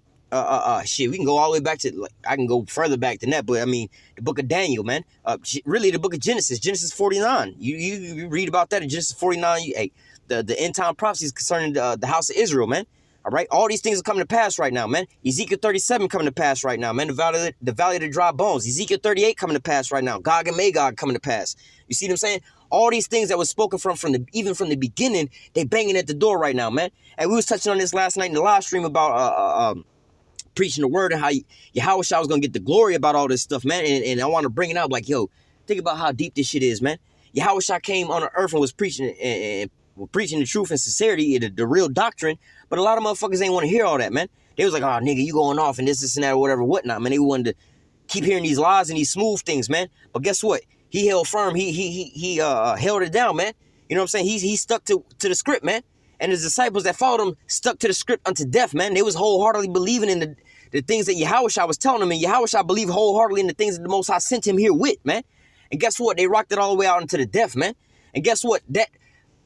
Shit, we can go all the way back to, like, I can go further back than that, but I mean, the book of Daniel, man, really the book of Genesis 49. You read about that in Genesis 49. The end time prophecies concerning the house of Israel, man. All right, all these things are coming to pass right now, man. Ezekiel 37 coming to pass right now, man. The valley of the dry bones. Ezekiel 38 coming to pass right now. Gog and Magog coming to pass. You see what I'm saying? All these things that was spoken from even from the beginning, they banging at the door right now, man. And we was touching on this last night in the live stream about preaching the word and how Yahweh was going to get the glory about all this stuff, man. And I want to bring it out like, yo, think about how deep this shit is, man. Yahweh came on the earth and was preaching and preaching the truth and sincerity, the real doctrine. But a lot of motherfuckers ain't want to hear all that, man. They was like, oh, nigga, you going off and this and that or whatever, whatnot, man. They wanted to keep hearing these lies and these smooth things, man. But guess what? He held firm. He held it down, man. You know what I'm saying? He stuck to the script, man. And his disciples that followed him stuck to the script unto death, man. They was wholeheartedly believing in the things that Yahweh was telling them. And Yahweh believed wholeheartedly in the things that the Most High sent him here with, man. And guess what? They rocked it all the way out into the death, man. And guess what?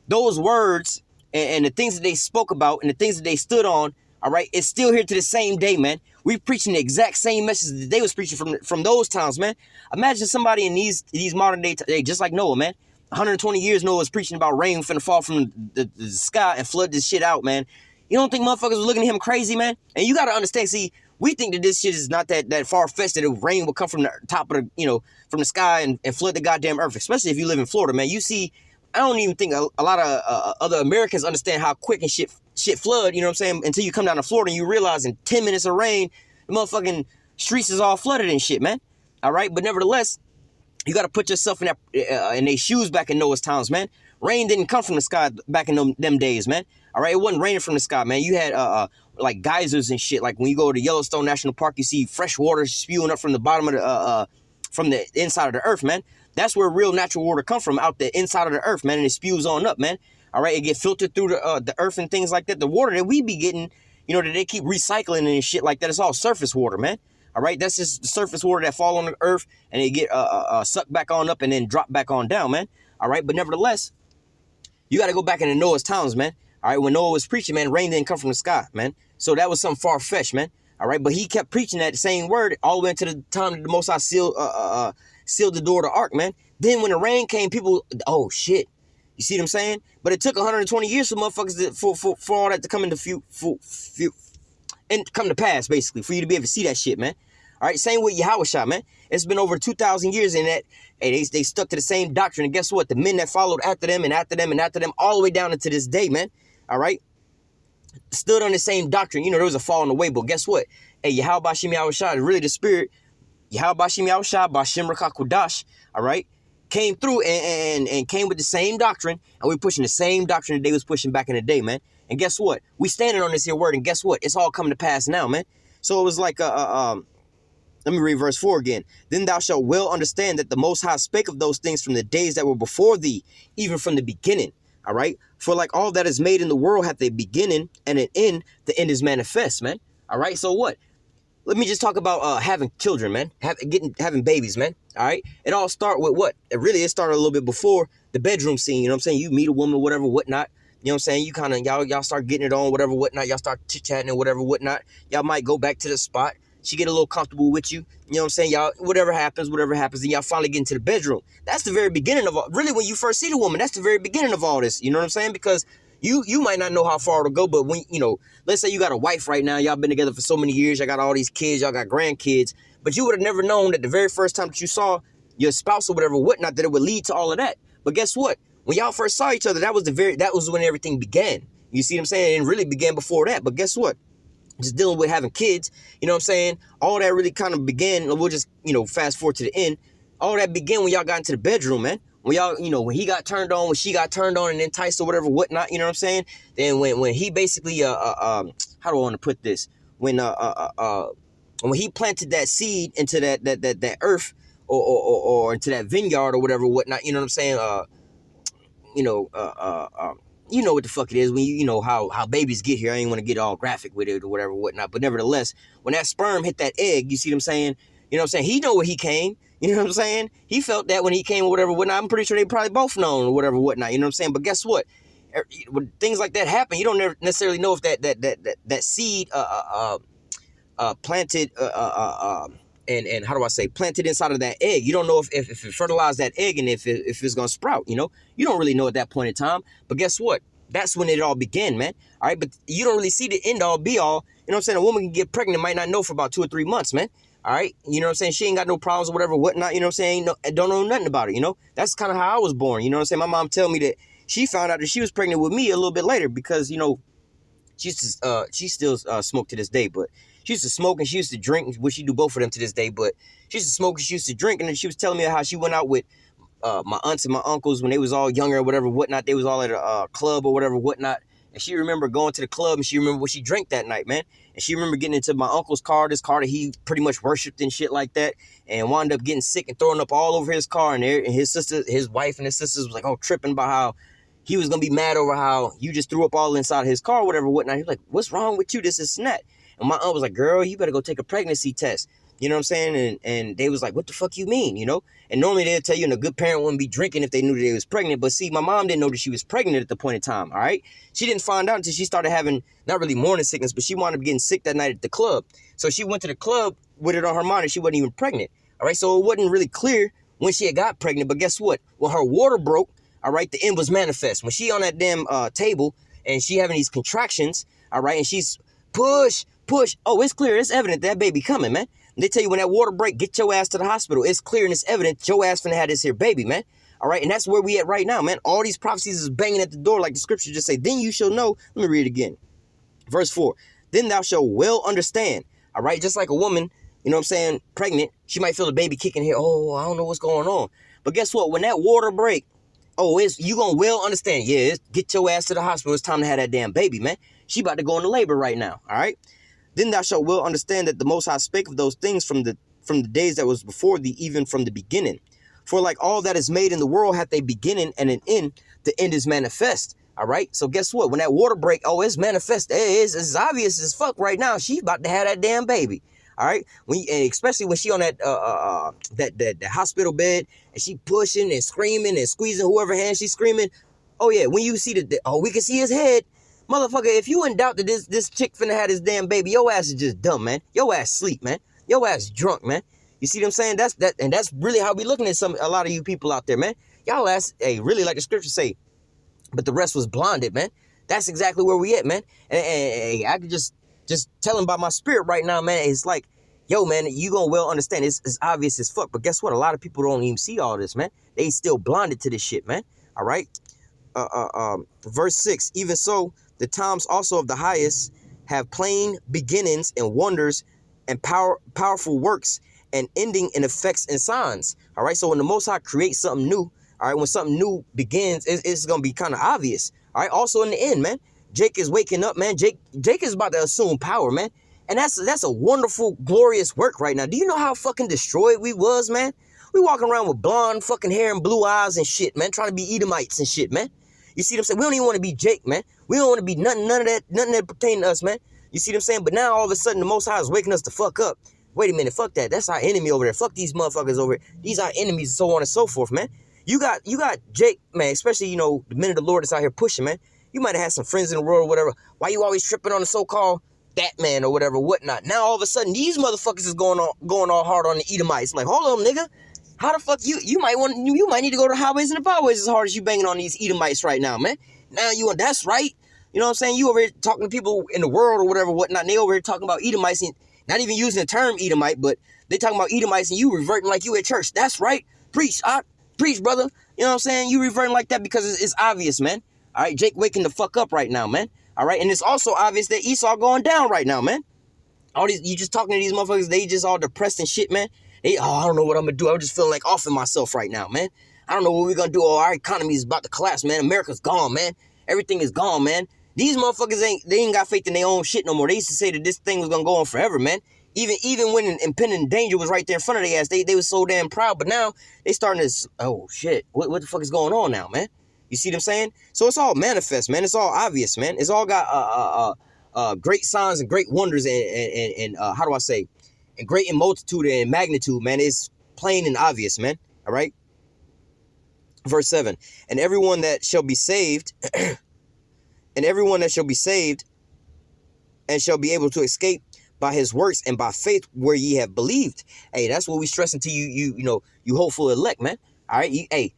Those words and the things that they spoke about and the things that they stood on, all right, it's still here to the same day, man. We preaching the exact same message that they was preaching from those times, man. Imagine somebody in these modern day, just like Noah, man. 120 years Noah was preaching about rain finna fall from the sky and flood this shit out, man. You don't think motherfuckers were looking at him crazy, man? And you got to understand, see, We think that this shit is not that far-fetched, that the rain will come from the top of the, from the sky and flood the goddamn earth, especially if you live in Florida, man. You see, I don't even think a lot of other Americans understand how quick and shit flood, you know what I'm saying, until you come down to Florida and you realize in 10 minutes of rain, the motherfucking streets is all flooded and shit, man. All right, but nevertheless, you got to put yourself in their shoes back in Noah's times, man. Rain didn't come from the sky back in them days, man. All right, it wasn't raining from the sky, man. You had like geysers and shit. Like when you go to Yellowstone National Park, you see fresh water spewing up from the bottom of from the inside of the earth, man. That's where real natural water comes from, out the inside of the earth, man, and it spews on up, man. All right, it get filtered through the earth and things like that. The water that we be getting, that they keep recycling and shit like that, it's all surface water, man. All right, that's just the surface water that fall on the earth and they get sucked back on up and then drop back on down, man. All right, but nevertheless, you got to go back into Noah's times, man. All right, when Noah was preaching, man, rain didn't come from the sky, man. So that was something far-fetched, man. All right, but he kept preaching that same word all the way into the time that the Most High sealed the door of the ark, man. Then when the rain came, people, oh, shit. You see what I'm saying? But it took 120 years for motherfuckers for all that to come into and come to pass, basically, for you to be able to see that shit, man. All right, same with Yahushua, man. It's been over 2,000 years in that, hey, they stuck to the same doctrine. And guess what? The men that followed after them and after them and after them, all the way down into this day, man. All right, stood on the same doctrine. There was a falling away, but guess what? Hey, Yahweh Bashim Yahushua is really the spirit. Yahweh Bashim Yahushua, Bashim Rakakudash, all right, came through and came with the same doctrine, and we're pushing the same doctrine that they was pushing back in the day, man. And guess what? We standing on this here word, and guess what? It's all coming to pass now, man. So it was like, let me read verse 4 again. Then thou shalt well understand that the Most High spake of those things from the days that were before thee, even from the beginning. All right? For like all that is made in the world hath a beginning and an end. The end is manifest, man. All right? So what? Let me just talk about having children, man. Having babies, man. All right? It all start with what? It started a little bit before the bedroom scene. You know what I'm saying? You meet a woman, whatever, whatnot. You know what I'm saying? You kind of, y'all start getting it on, whatever, whatnot. Y'all start chit-chatting and whatever, whatnot. Y'all might go back to the spot. She get a little comfortable with you. You know what I'm saying? Y'all, whatever happens, then y'all finally get into the bedroom. That's the very beginning of all. Really, when you first see the woman, that's the very beginning of all this. You know what I'm saying? Because you might not know how far it'll go, but when, let's say you got a wife right now. Y'all been together for so many years. Y'all got all these kids. Y'all got grandkids. But you would have never known that the very first time that you saw your spouse or whatever, whatnot, that it would lead to all of that. But guess what? When y'all first saw each other, that was when everything began. You see what I'm saying? It really began before that. But guess what? Just dealing with having kids, you know what I'm saying? All that really kind of began, we'll just, fast forward to the end. All that began when y'all got into the bedroom, man. When y'all, when he got turned on, when she got turned on and enticed or whatever, whatnot, you know what I'm saying? Then when he basically, how do I want to put this? When he planted that seed into that earth or into that vineyard or whatever, whatnot, you know what I'm saying? You know what the fuck it is when you know how babies get here. I ain't want to get all graphic with it or whatever, whatnot. But nevertheless, when that sperm hit that egg, you see what I'm saying? You know what I'm saying? He know where he came. You know what I'm saying? He felt that when he came or whatever, whatnot. I'm pretty sure they probably both known or whatever, whatnot. You know what I'm saying? But guess what? When things like that happen, you don't necessarily know if that seed planted and how do I say, planted inside of that egg. You don't know if it fertilized that egg and if it's going to sprout, you don't really know at that point in time. But guess what? That's when it all began, man. All right. But you don't really see the end all be all. You know what I'm saying? A woman can get pregnant, might not know for about 2 or 3 months, man. All right. You know what I'm saying? She ain't got no problems or whatever, whatnot. You know what I'm saying? Don't know nothing about it. That's kind of how I was born. You know what I'm saying? My mom tell me that she found out that she was pregnant with me a little bit later because, she still smoked to this day, but she used to smoke and she used to drink, which she do both of them to this day, but she used to smoke and she used to drink, and then she was telling me how she went out with my aunts and my uncles when they was all younger or whatever, whatnot. They was all at a club or whatever, whatnot, and she remember going to the club and she remember what she drank that night, man. And she remember getting into my uncle's car, this car that he pretty much worshipped and shit like that, and wound up getting sick and throwing up all over his car, and his sister, his wife and his sisters was like, oh, tripping about how he was going to be mad over how you just threw up all inside his car, whatever, whatnot. He was like, what's wrong with you? This is snap. And my aunt was like, girl, you better go take a pregnancy test. You know what I'm saying? And they was like, what the fuck you mean, And normally they'd tell you, and a good parent wouldn't be drinking if they knew that they was pregnant. But see, my mom didn't know that she was pregnant at the point in time, all right? She didn't find out until she started having, not really morning sickness, but she wound up getting sick that night at the club. So she went to the club with it on her mind and she wasn't even pregnant, all right? So it wasn't really clear when she had got pregnant. But guess what? When her water broke, all right, the end was manifest. When she on that damn table and she having these contractions, all right, and she's push, push. Oh, it's clear. It's evident that baby coming, man. And they tell you when that water break, get your ass to the hospital. It's clear and it's evident your ass finna have this here baby, man. All right, and that's where we at right now, man. All these prophecies is banging at the door like the scripture just say. Then you shall know. Let me read it again. Verse 4. Then thou shalt well understand. All right, just like a woman, you know what I'm saying, pregnant, she might feel the baby kicking here. Oh, I don't know what's going on. But guess what? When that water break, you gonna well understand. Yeah, get your ass to the hospital. It's time to have that damn baby, man. She about to go into labor right now. All right. Then thou shalt well understand that the Most High spake of those things from the days that was before thee, even from the beginning. For like all that is made in the world hath a beginning and an end. The end is manifest. All right. So guess what? When that water break, it's manifest. It's obvious as fuck right now. She about to have that damn baby. All right. Especially when she on that hospital bed and she pushing and screaming and squeezing whoever hand she's screaming. Oh yeah. When you see we can see his head. Motherfucker, if you in doubt that this chick finna have this damn baby, your ass is just dumb, man. Your ass sleep, man. Your ass drunk, man. You see what I'm saying? That's really how we looking at a lot of you people out there, man. Y'all ass, really like the scripture say, but the rest was blinded, man. That's exactly where we at, man. And I could just tell him by my spirit right now, man. It's like, yo, man, you gonna well understand. It's obvious as fuck. But guess what? A lot of people don't even see all this, man. They still blinded to this shit, man. All right. Verse 6. Even so, the times also of the highest have plain beginnings and wonders and powerful works and ending in effects and signs. All right. So when the Most High creates something new, all right, when something new begins, it's going to be kind of obvious. All right. Also in the end, man, Jake is waking up, man. Jake is about to assume power, man. And that's a wonderful, glorious work right now. Do you know how fucking destroyed we was, man? We walking around with blonde fucking hair and blue eyes and shit, man, trying to be Edomites and shit, man. You see what I'm saying? We don't even want to be Jake, man. We don't want to be none of that pertain to us, man. You see what I'm saying? But now all of a sudden the Most High is waking us the fuck up. Wait a minute, fuck that. That's our enemy over there. Fuck these motherfuckers over here. These are enemies and so on and so forth, man. You got Jake, man, especially, the men of the Lord that's out here pushing, man. You might have had some friends in the world or whatever. Why you always tripping on the so-called that man or whatever, whatnot? Now all of a sudden these motherfuckers is going all hard on the Edomites. Like, hold on, nigga. How the fuck you might need to go to the highways and the byways as hard as you banging on these Edomites right now, man. Now that's right. You know what I'm saying? You over here talking to people in the world or whatever, whatnot. And they over here talking about Edomites and not even using the term Edomite, but they talking about Edomites and you reverting like you at church. That's right. Preach, brother. You know what I'm saying? You reverting like that because it's obvious, man. All right, Jake waking the fuck up right now, man. All right, and it's also obvious that Esau going down right now, man. All these, you just talking to these motherfuckers, they just all depressed and shit, man. I don't know what I'm gonna do. I'm just feeling like offing myself right now, man. I don't know what we're gonna do. Our economy is about to collapse, man. America's gone, man. Everything is gone, man. These motherfuckers ain't got faith in their own shit no more. They used to say that this thing was gonna go on forever, man. Even when impending danger was right there in front of their ass, they was so damn proud. But now they starting to, oh shit, what the fuck is going on now, man? You see what I'm saying? So it's all manifest, man. It's all obvious, man. It's all got great signs and great wonders and how do I say? And great in multitude and magnitude, man. It's plain and obvious, man. All right. Verse 7. And everyone that shall be saved, and shall be able to escape by his works and by faith where ye have believed. Hey, that's what we stressing to you hopeful elect, man. All right.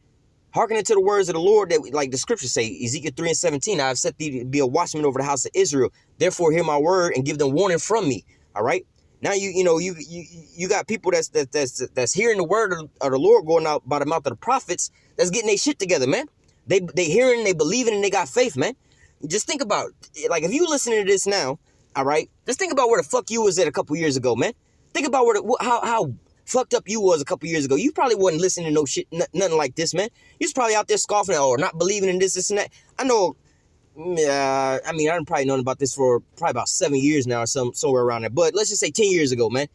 Hearkening to the words of the Lord that, like the scriptures say, Ezekiel 3:17, I have set thee to be a watchman over the house of Israel. Therefore, hear my word and give them warning from me. All right. Now you got people that's hearing the word of the Lord going out by the mouth of the prophets. That's getting their shit together, man. They hearing, they believing, and they got faith, man. Just think about it. Like if you listening to this now, all right. Just think about where the fuck you was at a couple years ago, man. Think about how fucked up you was a couple years ago. You probably wasn't listening to no shit, nothing like this, man. You was probably out there scoffing or not believing in this and that. I know. I mean, I've probably known about this for probably about 7 years now or somewhere around there. But let's just say 10 years ago, man.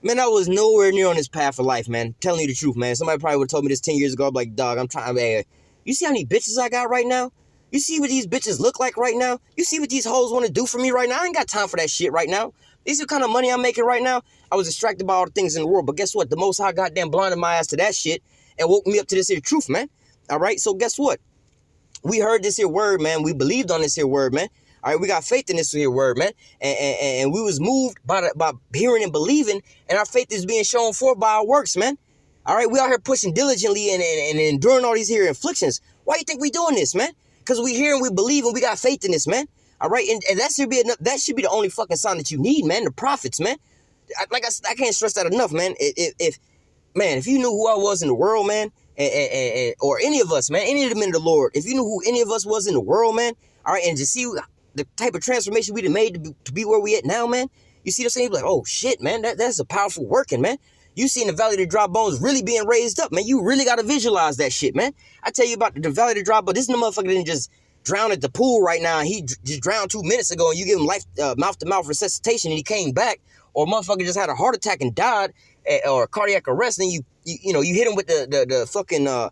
Man, I was nowhere near on this path of life, man. Telling you the truth, man. Somebody probably would have told me this 10 years ago. I'm like, dog, I'm trying, man. You see how many bitches I got right now? You see what these bitches look like right now? You see what these hoes want to do for me right now? I ain't got time for that shit right now. You see what kind of money I'm making right now? I was distracted by all the things in the world. But guess what? The Most High goddamn blinded my ass to that shit and woke me up to this here truth, man. All right? So guess what? We heard this here word, man. We believed on this here word, man. All right, we got faith in this here word, man. And we was moved by hearing and believing, and our faith is being shown forth by our works, man. All right, we out here pushing diligently and enduring all these here afflictions. Why you think we doing this, man? Because we hear and we believe and we got faith in this, man. All right, and that should be enough. That should be the only fucking sign that you need, man. The prophets, man. I can't stress that enough, man. If you knew who I was in the world, man, or any of us, man, any of the men of the Lord, if you knew who any of us was in the world, man, all right, and to see the type of transformation we done made to be where we at now, man, you see what I'm saying? You're like, oh shit, man, that's a powerful working, man. You seen the Valley of the Dry Bones really being raised up, man. You really got to visualize that shit, man. I tell you about the Valley of the Dry Bones. This motherfucker didn't just drown at the pool right now. He just drowned 2 minutes ago, and you give him mouth-to-mouth resuscitation, and he came back. Or motherfucker just had a heart attack and died, or cardiac arrest, and you hit him with the fucking the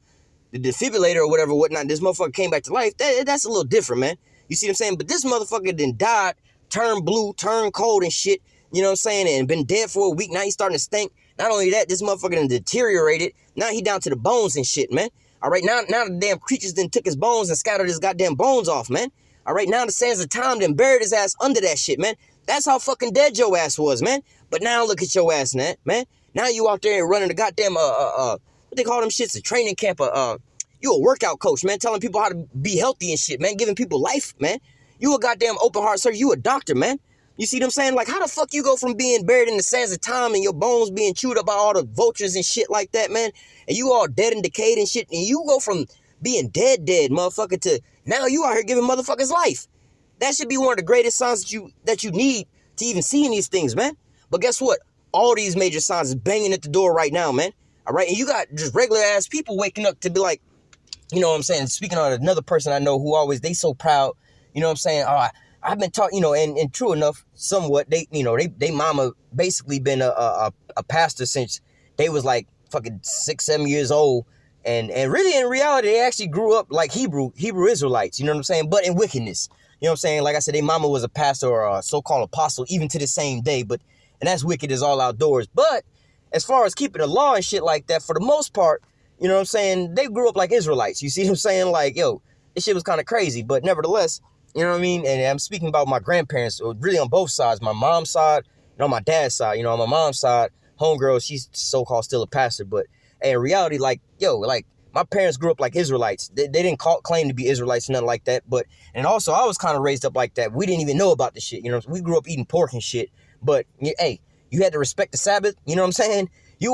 defibrillator or whatnot. This motherfucker came back to life. That's a little different, man. You see what I'm saying? But this motherfucker then died, turned blue, turned cold and shit. You know what I'm saying? And been dead for a week. Now he's starting to stink. Not only that, this motherfucker done deteriorated. Now he down to the bones and shit, man. All right, now the damn creatures then took his bones and scattered his goddamn bones off, man. All right, now the sands of time then buried his ass under that shit, man. That's how fucking dead your ass was, man. But now look at your ass, man. Now you out there running the goddamn what they call them shits, a training camp. You a workout coach, man, telling people how to be healthy and shit, man, giving people life, man. You a goddamn open heart surgeon. You a doctor, man. You see what I'm saying? Like, how the fuck you go from being buried in the sands of time and your bones being chewed up by all the vultures and shit like that, man, and you all dead and decayed and shit, and you go from being dead, motherfucker, to now you out here giving motherfuckers life. That should be one of the greatest signs that you need to even see in these things, man. But guess what? All these major signs is banging at the door right now, man. All right, and you got just regular ass people waking up to be like, you know what I'm saying? Speaking of another person I know who always, they so proud, you know what I'm saying? I've been taught, you know, and true enough, somewhat, they mama basically been a pastor since they was like fucking 6-7 years old. And really in reality, they actually grew up like Hebrew Israelites, you know what I'm saying? But in wickedness. You know what I'm saying? Like I said, their mama was a pastor or a so-called apostle, even to the same day. And that's wicked as all outdoors. But as far as keeping the law and shit like that, for the most part, you know what I'm saying? They grew up like Israelites. You see what I'm saying? Like, yo, this shit was kind of crazy. But nevertheless, you know what I mean? And I'm speaking about my grandparents, really on both sides. My mom's side and on my dad's side. You know, on my mom's side, homegirl, she's so-called still a pastor. But in reality, like, yo, like, my parents grew up like Israelites. They didn't claim to be Israelites, nothing like that. And also, I was kind of raised up like that. We didn't even know about the shit. You know, we grew up eating pork and shit. But, hey, you had to respect the Sabbath. You know what I'm saying? You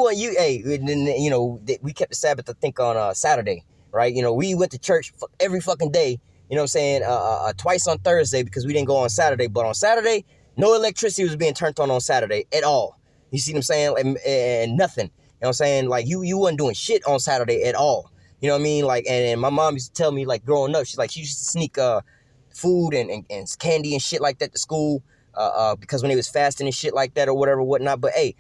know, we kept the Sabbath, I think, on Saturday, right? You know, we went to church every fucking day. You know what I'm saying? Twice on Thursday because we didn't go on Saturday. But on Saturday, no electricity was being turned on Saturday at all. You see what I'm saying? And nothing. You know what I'm saying? Like, you wasn't doing shit on Saturday at all. You know what I mean? Like, and my mom used to tell me, like, growing up, she used to sneak food and candy and shit like that to school because when they was fasting and shit like that or whatnot. But, hey,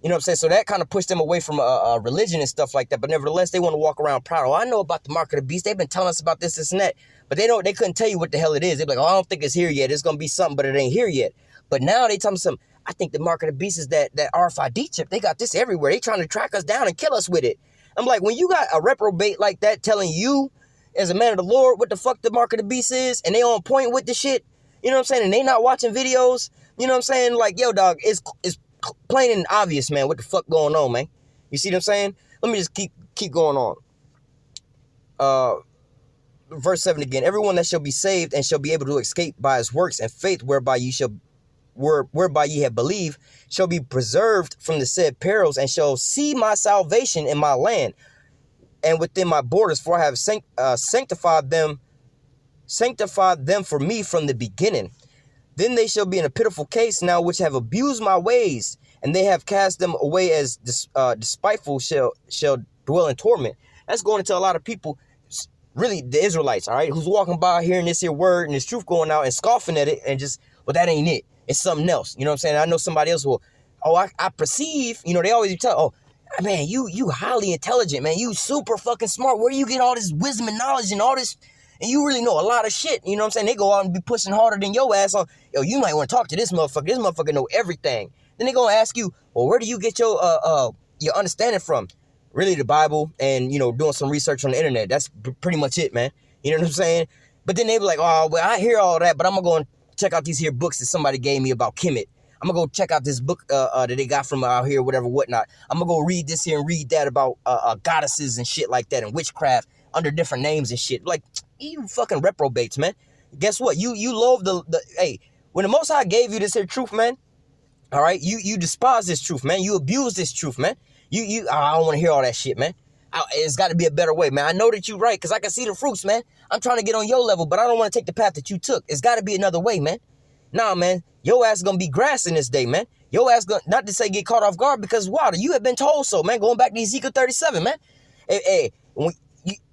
you know what I'm saying? So that kind of pushed them away from religion and stuff like that. But nevertheless, they want to walk around proud. Oh, I know about the mark of the beast. They've been telling us about this and that. But they couldn't tell you what the hell it is. They'd be like, oh, I don't think it's here yet. It's going to be something, but it ain't here yet. But now they tell me something. I think the mark of the beast is that RFID chip. They got this everywhere. They trying to track us down and kill us with it. I'm like, when you got a reprobate like that telling you as a man of the Lord what the fuck the mark of the beast is, and they on point with the shit, you know what I'm saying? And they not watching videos, you know what I'm saying? Like, yo, dog, it's plain and obvious, man, what the fuck going on, man. You see what I'm saying? Let me just keep going on. Verse 7 again. Everyone that shall be saved and shall be able to escape by his works and faith whereby ye have believed shall be preserved from the said perils and shall see my salvation in my land and within my borders, for I have sanctified them for me from the beginning. Then they shall be in a pitiful case now which have abused my ways, and they have cast them away as despiteful shall dwell in torment. That's going into a lot of people, really the Israelites, all right, who's walking by hearing this here word and this truth going out and scoffing at it and just, well, that ain't it. It's something else. You know what I'm saying? I know somebody else will, I perceive, you know, they always tell, oh, man, you highly intelligent, man. You super fucking smart. Where do you get all this wisdom and knowledge and all this? And you really know a lot of shit. You know what I'm saying? They go out and be pushing harder than your ass on, yo, you might want to talk to this motherfucker. This motherfucker know everything. Then they gonna ask you, well, where do you get your understanding from? Really the Bible and, you know, doing some research on the internet. That's pretty much it, man. You know what I'm saying? But then they be like, oh, well, I hear all that, but I'm gonna go and check out these here books that somebody gave me about Kemet. I'm going to go check out this book that they got from out here, whatnot. I'm going to go read this here and read that about goddesses and shit like that and witchcraft under different names and shit. Like, you fucking reprobates, man. guess what? You loathe hey, when the Most High gave you this here truth, man, all right, you despise this truth, man. You abuse this truth, man. I don't want to hear all that shit, man. It's got to be a better way, man. I know that you're right, because I can see the fruits, man. I'm trying to get on your level, but I don't want to take the path that you took. It's got to be another way, man. Nah, man, your ass is going to be grass in this day, man. Your ass going to, not to say get caught off guard, because, wow, you have been told so, man. Going back to Ezekiel 37, man. Hey,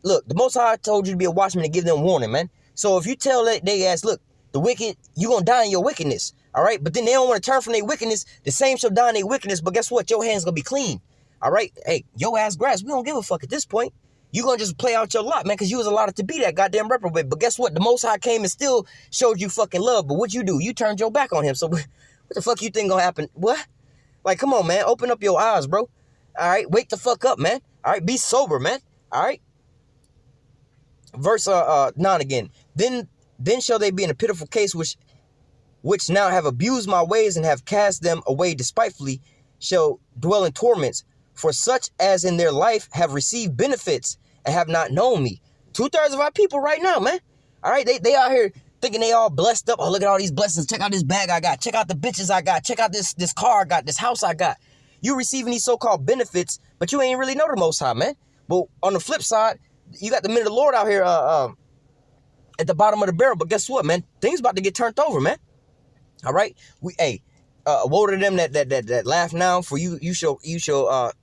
look, the Most High told you to be a watchman to give them warning, man. So if you tell they ass, look, the wicked, you're going to die in your wickedness, all right? But then they don't want to turn from their wickedness. The same shall die in their wickedness, but guess what? Your hand's going to be clean, all right? Hey, your ass grass, we don't give a fuck at this point. You're going to just play out your lot, man, because you was allotted to be that goddamn reprobate. But guess what? The Most High came and still showed you fucking love. But what you do? You turned your back on him. So what the fuck you think going to happen? What? Like, come on, man. Open up your eyes, bro. All right? Wake the fuck up, man. All right? Be sober, man. All right? Verse 9 again. Then shall they be in a pitiful case which now have abused my ways and have cast them away despitefully, shall dwell in torments. For such as in their life have received benefits and have not known me. 2/3 of our people right now, man. All right, they out here thinking they all blessed up. Oh, look at all these blessings. Check out this bag I got. Check out the bitches I got. Check out this car I got. This house I got. You receiving these so-called benefits, but you ain't really know the Most High, man. But on the flip side, you got the men of the Lord out here at the bottom of the barrel. But guess what, man? Things about to get turned over, man. All right, woe to them that laugh now, for you shall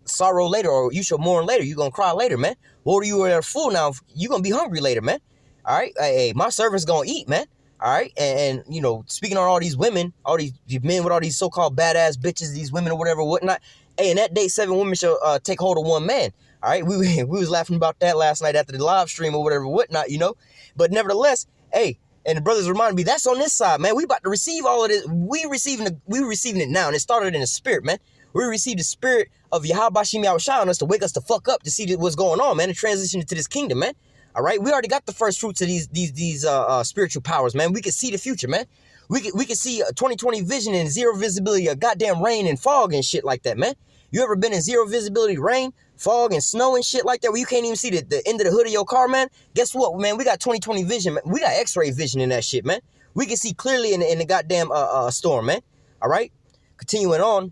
sorrow later, or you shall mourn later. You gonna cry later, man. Woe to you are full now. You gonna be hungry later, man. All right, hey, my servants gonna eat, man. All right, and you know, speaking on all these women, all these men with all these so-called badass bitches, these women or whatever, whatnot. Hey, in that day, 7 women shall take hold of one man. All right, we was laughing about that last night after the live stream or whatever, whatnot, you know. But nevertheless, hey. And the brothers reminded me, that's on this side, man. We about to receive all of this. We receiving it now. And it started in the spirit, man. We received the spirit of Yahweh Bashim Yahushua on us to wake us the fuck up to see what's going on, man, and transition into this kingdom, man. All right? We already got the first fruits of these spiritual powers, man. We can see the future, man. We can see a 20/20 vision and zero visibility of goddamn rain and fog and shit like that, man. You ever been in zero visibility rain, fog, and snow and shit like that where you can't even see the end of the hood of your car, man? Guess what, man? We got 20/20 vision, man. We got x-ray vision in that shit, man. We can see clearly in the goddamn storm, man. All right? Continuing on,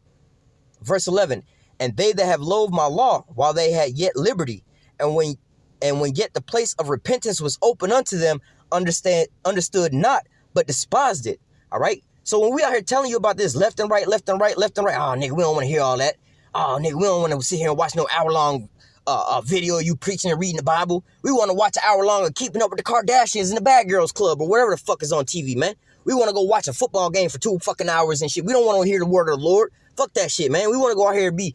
verse 11. And they that have loathed my law while they had yet liberty, and when yet the place of repentance was open unto them, understood not, but despised it. All right? So when we out here telling you about this left and right, left and right, left and right, oh, nigga, we don't want to hear all that. Oh, nigga, we don't want to sit here and watch no hour-long video of you preaching and reading the Bible. We want to watch an hour-long of Keeping Up with the Kardashians in the Bad Girls Club or whatever the fuck is on TV, man. We want to go watch a football game for 2 fucking hours and shit. We don't want to hear the word of the Lord. Fuck that shit, man. We want to go out here and be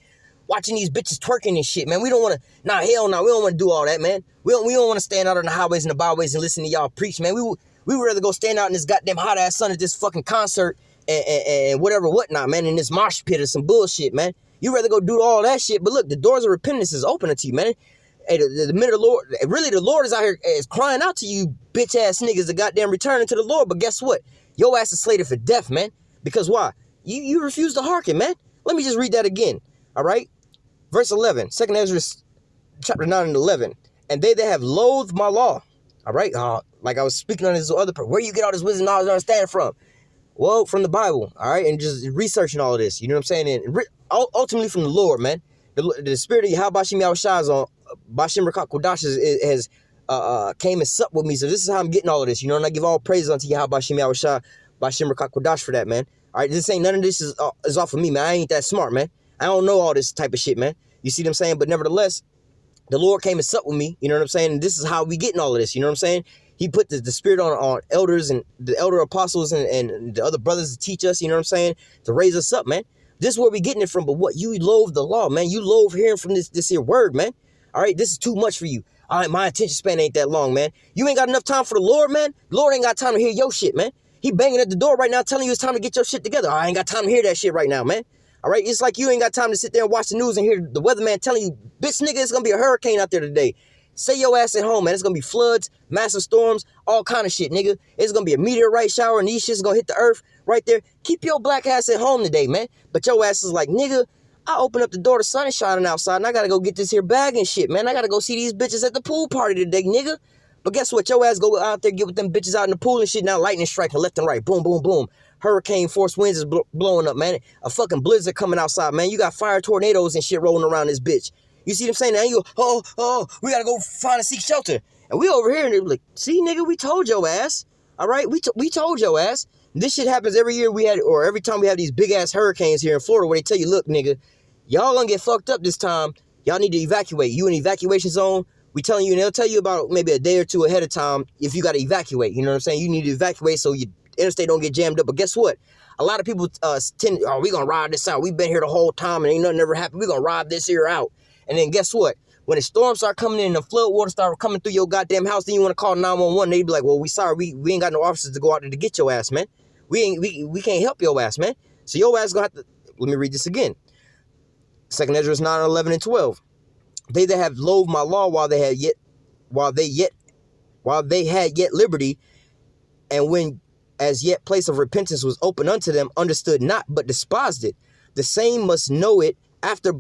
watching these bitches twerking and shit, man. We don't want to, nah, hell no. We don't want to do all that, man. We don't want to stand out on the highways and the byways and listen to y'all preach, man. We would rather go stand out in this goddamn hot-ass sun at this fucking concert and whatever, whatnot, man, in this mosh pit or some bullshit, man. You rather go do all that shit. But look, the doors of repentance is open to you, man. Hey, the minute the Lord, really the Lord is out here is crying out to you bitch ass niggas to goddamn return to the Lord. But guess what? Your ass is slated for death, man. Because why? You refuse to hearken, man. Let me just read that again. All right? Verse 11, 2nd Ezra chapter 9 and 11. And they that have loathed my law. All right? Like I was speaking on this other part. Where you get all this wisdom, knowledge, and understanding from? Well, from the Bible, all right? And just researching all of this, you know what I'm saying? And ultimately from the Lord, man. The spirit of Yahweh Bashim Yahushua on Bashim Rakak Kodash has came and supped with me. So this is how I'm getting all of this, you know? And I give all praise unto Yahweh Bashim Yahushua, Bashim Rakak Kodash for that, man. All right? This ain't, none of this is off of me, man. I ain't that smart, man. I don't know all this type of shit, man. You see what I'm saying? But nevertheless, the Lord came and supped with me, you know what I'm saying? And this is how we getting all of this, you know what I'm saying? He put the spirit on elders and the elder apostles and the other brothers to teach us, you know what I'm saying? To raise us up, man. This is where we getting it from. But what? You loathe the law, man. You loathe hearing from this here word, man. All right? This is too much for you. All right, my attention span ain't that long, man. You ain't got enough time for the Lord, man. The Lord ain't got time to hear your shit, man. He banging at the door right now telling you it's time to get your shit together. I ain't got time to hear that shit right now, man. All right? It's like you ain't got time to sit there and watch the news and hear the weatherman telling you, bitch, nigga, it's going to be a hurricane out there today. Stay your ass at home, man. It's going to be floods, massive storms, all kind of shit, nigga. It's going to be a meteorite shower and these shit's going to hit the earth right there. Keep your black ass at home today, man. But your ass is like, nigga, I open up the door, the sun is shining outside, and I got to go get this here bag and shit, man. I got to go see these bitches at the pool party today, nigga. But guess what? Your ass go out there, get with them bitches out in the pool and shit. Now lightning striking left and right. Boom, boom, boom. Hurricane force winds is blowing up, man. A fucking blizzard coming outside, man. You got fire tornadoes and shit rolling around this bitch. You see what I'm saying? Now you go, we gotta go find and seek shelter. And we over here and they're like, see, nigga, we told your ass. All right, we told your ass. This shit happens every year or every time we have these big ass hurricanes here in Florida where they tell you, look, nigga, y'all gonna get fucked up this time. Y'all need to evacuate. You in evacuation zone. We telling you, and they'll tell you about maybe a day or two ahead of time if you got to evacuate. You know what I'm saying? You need to evacuate so your interstate don't get jammed up. But guess what? A lot of people tend, we going to ride this out. We've been here the whole time and ain't nothing ever happened. We going to ride this here out. And then guess what? When the storms start coming in and the flood water start coming through your goddamn house, then you want to call 911. They be like, well, we sorry. We ain't got no officers to go out there to get your ass, man. We can't help your ass, man. So your ass going to have to, let me read this again. 2 Ezra 9, 11, and 12. They that have loathed my law while they had yet liberty, and when as yet place of repentance was open unto them, understood not, but despised it. The same must know it after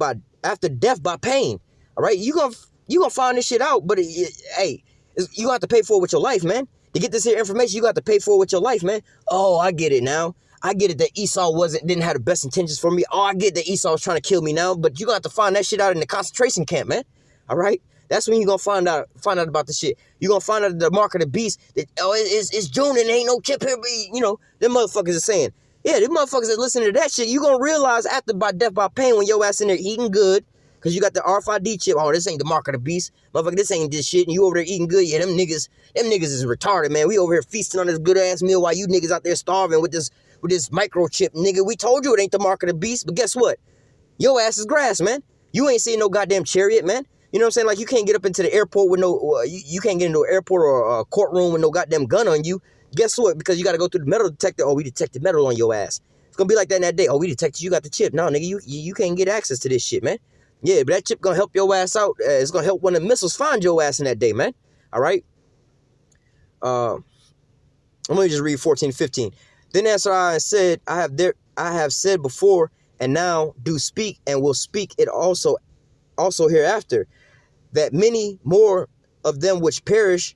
death by pain. All right, you gonna find this shit out, but hey, you gonna have to pay for it with your life, man. To get this here information, you got to pay for it with your life, man. Oh, I get it now. I get it that Esau didn't have the best intentions for me. Oh, I get that Esau was trying to kill me now, but you're going to have to find that shit out in the concentration camp, man. All right? That's when you're going to find out about the shit. You're going to find out the mark of the beast that, it's June and ain't no chip here, but, them motherfuckers are saying. Yeah, them motherfuckers that listen to that shit, you're going to realize after by death by pain when your ass in there eating good, because you got the RFID chip. Oh, this ain't the mark of the beast. Motherfucker, this ain't this shit. And you over there eating good. Yeah, them niggas is retarded, man. We over here feasting on this good-ass meal while you niggas out there starving with this microchip, nigga. We told you it ain't the mark of the beast, but guess what? Your ass is grass, man. You ain't seeing no goddamn chariot, man. You know what I'm saying? Like, you can't get up into the airport with you can't get into an airport or a courtroom with no goddamn gun on you. Guess what? Because you got to go through the metal detector. Oh, we detected metal on your ass. It's going to be like that in that day. Oh, we detected you got the chip. No, nigga, you can't get access to this shit, man. Yeah, but that chip going to help your ass out. It's going to help one of the missiles find your ass in that day, man. All right? I'm going to just read 14 15. Then answered I and said, I have said before, and now do speak, and will speak it also hereafter, that many more of them which perish,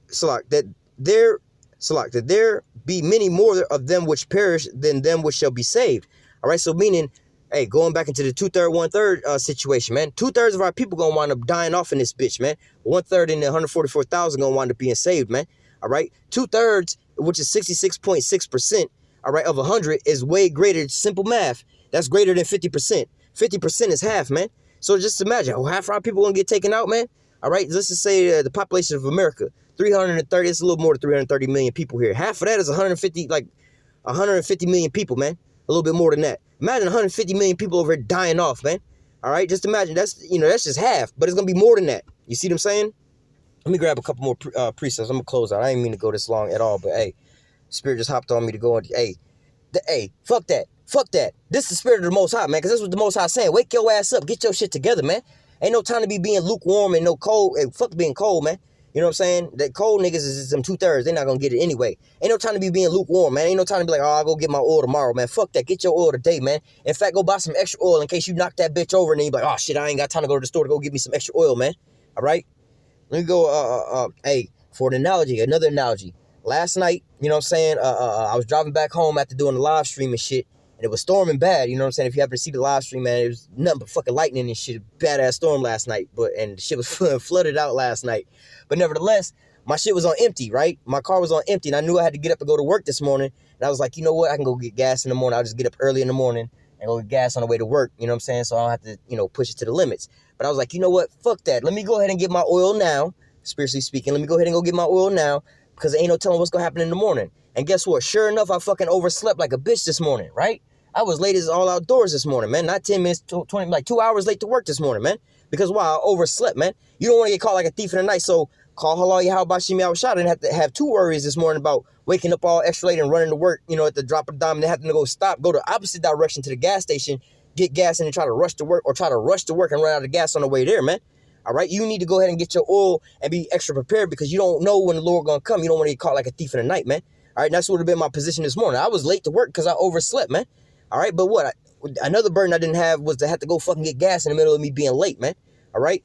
that there be many more of them which perish than them which shall be saved. All right, so meaning, hey, going back into the 2/3, 1/3 situation, man. 2/3 of our people gonna wind up dying off in this bitch, man. 1/3 in the 144,000 gonna wind up being saved, man. All right, 2/3, which is 66.6%, all right, of 100 is way greater. Simple math. That's greater than 50%. 50% is half, man. So just imagine, half of our people gonna get taken out, man. All right, let's just say the population of America, 330. It's a little more than 330 million people here. Half of that is 150 million people, man. A little bit more than that. Imagine 150 million people over here dying off, man. All right, just imagine that's just half, but it's gonna be more than that. You see what I'm saying? Let me grab a couple more precepts. I'm gonna close out. I didn't mean to go this long at all, but hey, Spirit just hopped on me to go into fuck that. This is the spirit of the Most High, man, because that's what the Most High saying. Wake your ass up, get your shit together, man. Ain't no time to be being lukewarm and no cold. Hey, fuck being cold, man. You know what I'm saying? That cold niggas is them 2/3. They're not gonna get it anyway. Ain't no time to be being lukewarm, man. Ain't no time to be like, I'll go get my oil tomorrow, man. Fuck that. Get your oil today, man. In fact, go buy some extra oil in case you knock that bitch over and then you be like, oh shit, I ain't got time to go to the store to go get me some extra oil, man. All right? Let me go, for another analogy. Last night, you know what I'm saying? I was driving back home after doing the live stream and shit. And it was storming bad, you know what I'm saying? If you happen to see the live stream, man, it was nothing but fucking lightning and shit. Badass storm last night. And the shit was flooded out last night. But nevertheless, my shit was on empty, right? My car was on empty. And I knew I had to get up and go to work this morning. And I was like, you know what? I can go get gas in the morning. I'll just get up early in the morning and go get gas on the way to work. You know what I'm saying? So I don't have to, push it to the limits. But I was like, you know what? Fuck that. Let me go ahead and get my oil now. Spiritually speaking, let me go ahead and go get my oil now. Because there ain't no telling what's going to happen in the morning. And guess what? Sure enough, I fucking overslept like a bitch this morning, right? I was late as all outdoors this morning, man. Not 10 minutes, 20, like 2 hours late to work this morning, man. Because why? I overslept, man. You don't want to get caught like a thief in the night. So call halal Yahweh Shimi Awashad. I didn't have to have two worries this morning about waking up all extra late and running to work, at the drop of a dime and having to go the opposite direction to the gas station, get gas and then try to rush to work and run out of gas on the way there, man. All right, you need to go ahead and get your oil and be extra prepared because you don't know when the Lord gonna come. You don't want to get caught like a thief in the night, man. All right, that's what would have been my position this morning. I was late to work because I overslept, man. All right, but another burden I didn't have was to have to go fucking get gas in the middle of me being late, man. All right,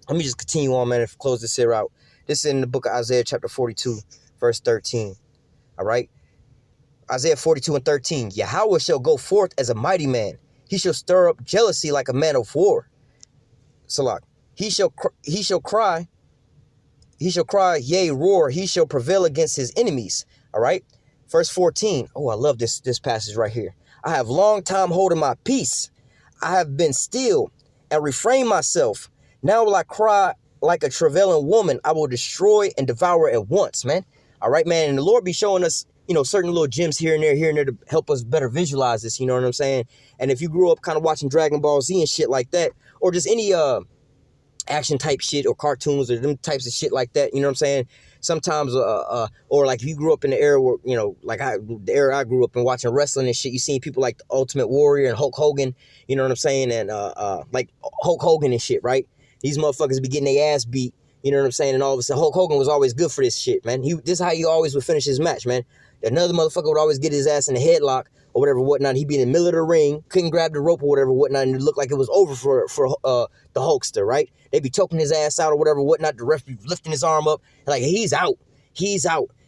let me just continue on, man, and close this here out. This is in the book of Isaiah chapter 42, verse 13. All right. Isaiah 42 and 13. Yahweh shall go forth as a mighty man. He shall stir up jealousy like a man of war. Salak. He shall cry, yea, roar. He shall prevail against his enemies. All right. Verse 14. Oh, I love this passage right here. I have long time holding my peace. I have been still and refrained myself. Now will I cry like a travailing woman. I will destroy and devour at once, man. All right, man. And the Lord be showing us, certain little gems here and there to help us better visualize this. You know what I'm saying? And if you grew up kind of watching Dragon Ball Z and shit like that, or just any action type shit or cartoons or them types of shit like that, you know what I'm saying? Sometimes, or like if you grew up in the era where, the era I grew up in watching wrestling and shit, you seen people like the Ultimate Warrior and Hulk Hogan, you know what I'm saying? And like Hulk Hogan and shit, right? These motherfuckers be getting their ass beat, you know what I'm saying? And all of a sudden, Hulk Hogan was always good for this shit, man. This is how he always would finish his match, man. Another motherfucker would always get his ass in a headlock or whatever, whatnot. He'd be in the middle of the ring, couldn't grab the rope or whatever, whatnot, and it looked like it was over for the Hulkster, right? They'd be choking his ass out or whatever, whatnot. The ref be lifting his arm up, like, he's out.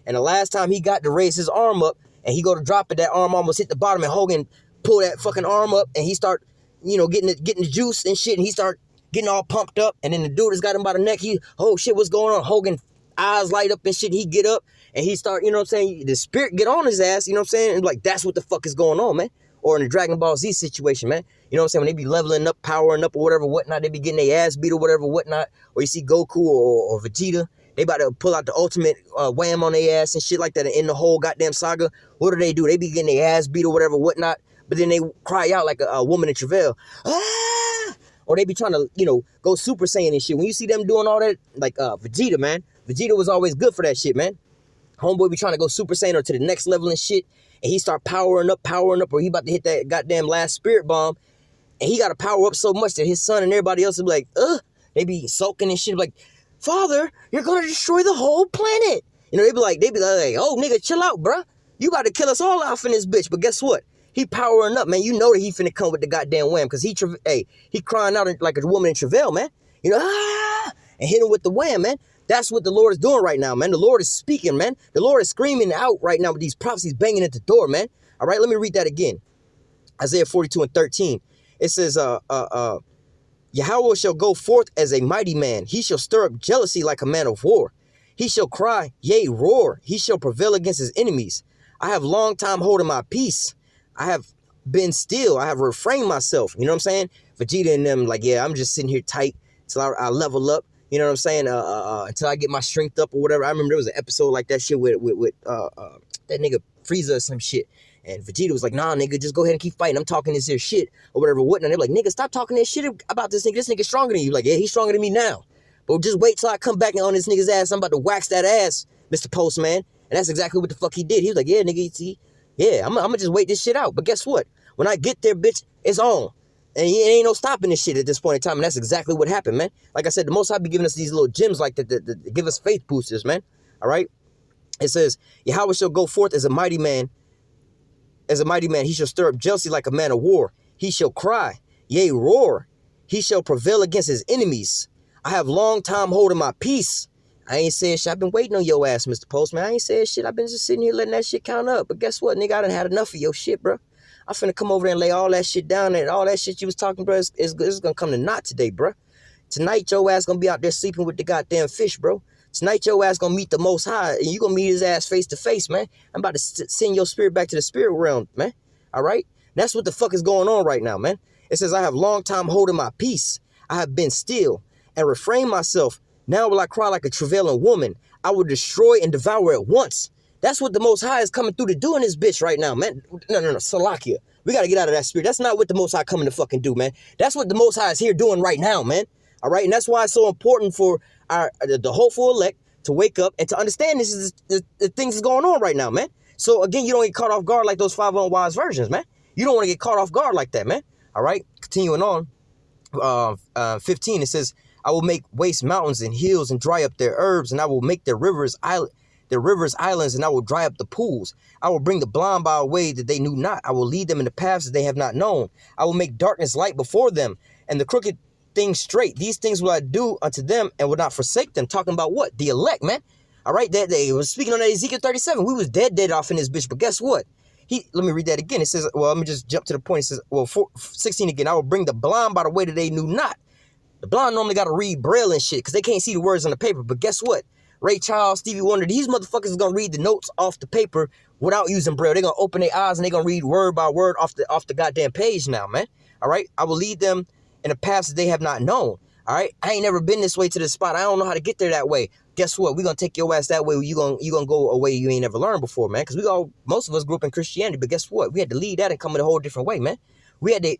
And the last time he got to raise his arm up, and he go to drop it, that arm almost hit the bottom, and Hogan pull that fucking arm up, and he start, getting the juice and shit, and he start getting all pumped up, and then the dude has got him by the neck. Oh shit, what's going on? Hogan eyes light up and shit. He get up and he start, the spirit get on his ass, you know what I'm saying? And like, that's what the fuck is going on, man. Or in the Dragon Ball Z situation, man. You know what I'm saying? When they be leveling up, powering up or whatever, whatnot, they be getting their ass beat or whatever, whatnot. Or you see Goku or Vegeta, they about to pull out the ultimate wham on their ass and shit like that and end the whole goddamn saga. What do? They be getting their ass beat or whatever, whatnot. But then they cry out like a woman in travail. Ah! Or they be trying to, go Super Saiyan and shit. When you see them doing all that, like Vegeta, man. Vegeta was always good for that shit, man. Homeboy be trying to go Super Saiyan or to the next level and shit. And he start powering up, or he about to hit that goddamn last spirit bomb. And he got to power up so much that his son and everybody else will be like, they be sulking and shit. Like, Father, you're going to destroy the whole planet. They be like, oh, nigga, chill out, bruh. You about to kill us all off in this bitch. But guess what? He powering up, man. You know that he finna come with the goddamn wham. Because he crying out like a woman in travail, man. And hit him with the wham, man. That's what the Lord is doing right now, man. The Lord is speaking, man. The Lord is screaming out right now with these prophecies banging at the door, man. All right, let me read that again. Isaiah 42 and 13. It says, Yahweh shall go forth as a mighty man. He shall stir up jealousy like a man of war. He shall cry, yea, roar. He shall prevail against his enemies. I have long time holding my peace. I have been still. I have refrained myself. You know what I'm saying? Vegeta and them, like, yeah, I'm just sitting here tight till I level up. You know what I'm saying? Until I get my strength up or whatever. I remember there was an episode like that shit with that nigga Frieza or some shit. And Vegeta was like, nah, nigga, just go ahead and keep fighting. I'm talking this here shit or whatever. And they're like, nigga, stop talking that shit about this nigga. This nigga's stronger than you. Like, yeah, he's stronger than me now. But just wait till I come back and on this nigga's ass. I'm about to wax that ass, Mr. Postman. And that's exactly what the fuck he did. He was like, yeah, nigga, see? Yeah, I'm gonna just wait this shit out. But guess what? When I get there, bitch, it's on. And it ain't no stopping this shit at this point in time. And that's exactly what happened, man. Like I said, the Most High be giving us these little gems like that to give us faith boosters, man. All right? It says, Yahweh shall go forth as a mighty man. As a mighty man, he shall stir up jealousy like a man of war. He shall cry, yea, roar. He shall prevail against his enemies. I have long time holding my peace. I ain't saying shit. I've been waiting on your ass, Mr. Postman. I ain't saying shit. I've been just sitting here letting that shit count up. But guess what, nigga? I done had enough of your shit, bro. I'm finna come over there and lay all that shit down, and all that shit you was talking, bro, is gonna come to naught today, bro. Tonight, your ass gonna be out there sleeping with the goddamn fish, bro. Tonight, your ass gonna meet the Most High, and you gonna meet his ass face to face, man. I'm about to send your spirit back to the spirit realm, man. All right? That's what the fuck is going on right now, man. It says, I have long time holding my peace. I have been still and refrained myself. Now will I cry like a travailing woman. I will destroy and devour at once. That's what the Most High is coming through to do in this bitch right now, man. No, Salakia. We got to get out of that spirit. That's not what the Most High coming to fucking do, man. That's what the Most High is here doing right now, man. All right? And that's why it's so important for the hopeful elect to wake up and to understand this is the things that's going on right now, man. So, again, you don't get caught off guard like those 5 unwise versions, man. You don't want to get caught off guard like that, man. All right? Continuing on. 15, it says, I will make waste mountains and hills and dry up their herbs, and I will make their rivers islands, and I will dry up the pools. I will bring the blind by a way that they knew not. I will lead them in the paths that they have not known. I will make darkness light before them, and the crooked things straight. These things will I do unto them and will not forsake them. Talking about what? The elect, man. All right, that they was speaking on that Ezekiel 37. We was dead off in this bitch, but guess what? Let me read that again. It says, well, let me just jump to the point. It says, well, 16 again, I will bring the blind by the way that they knew not. The blind normally got to read Braille and shit because they can't see the words on the paper. But guess what? Ray Charles, Stevie Wonder, these motherfuckers is going to read the notes off the paper without using Braille. They're going to open their eyes and they're going to read word by word off the goddamn page now, man. All right? I will lead them in a path that they have not known. All right? I ain't never been this way to this spot. I don't know how to get there that way. Guess what? We're going to take your ass that way. You gonna go a way you ain't never learned before, man. Because most of us grew up in Christianity. But guess what? We had to lead that and come in a whole different way, man. We had to,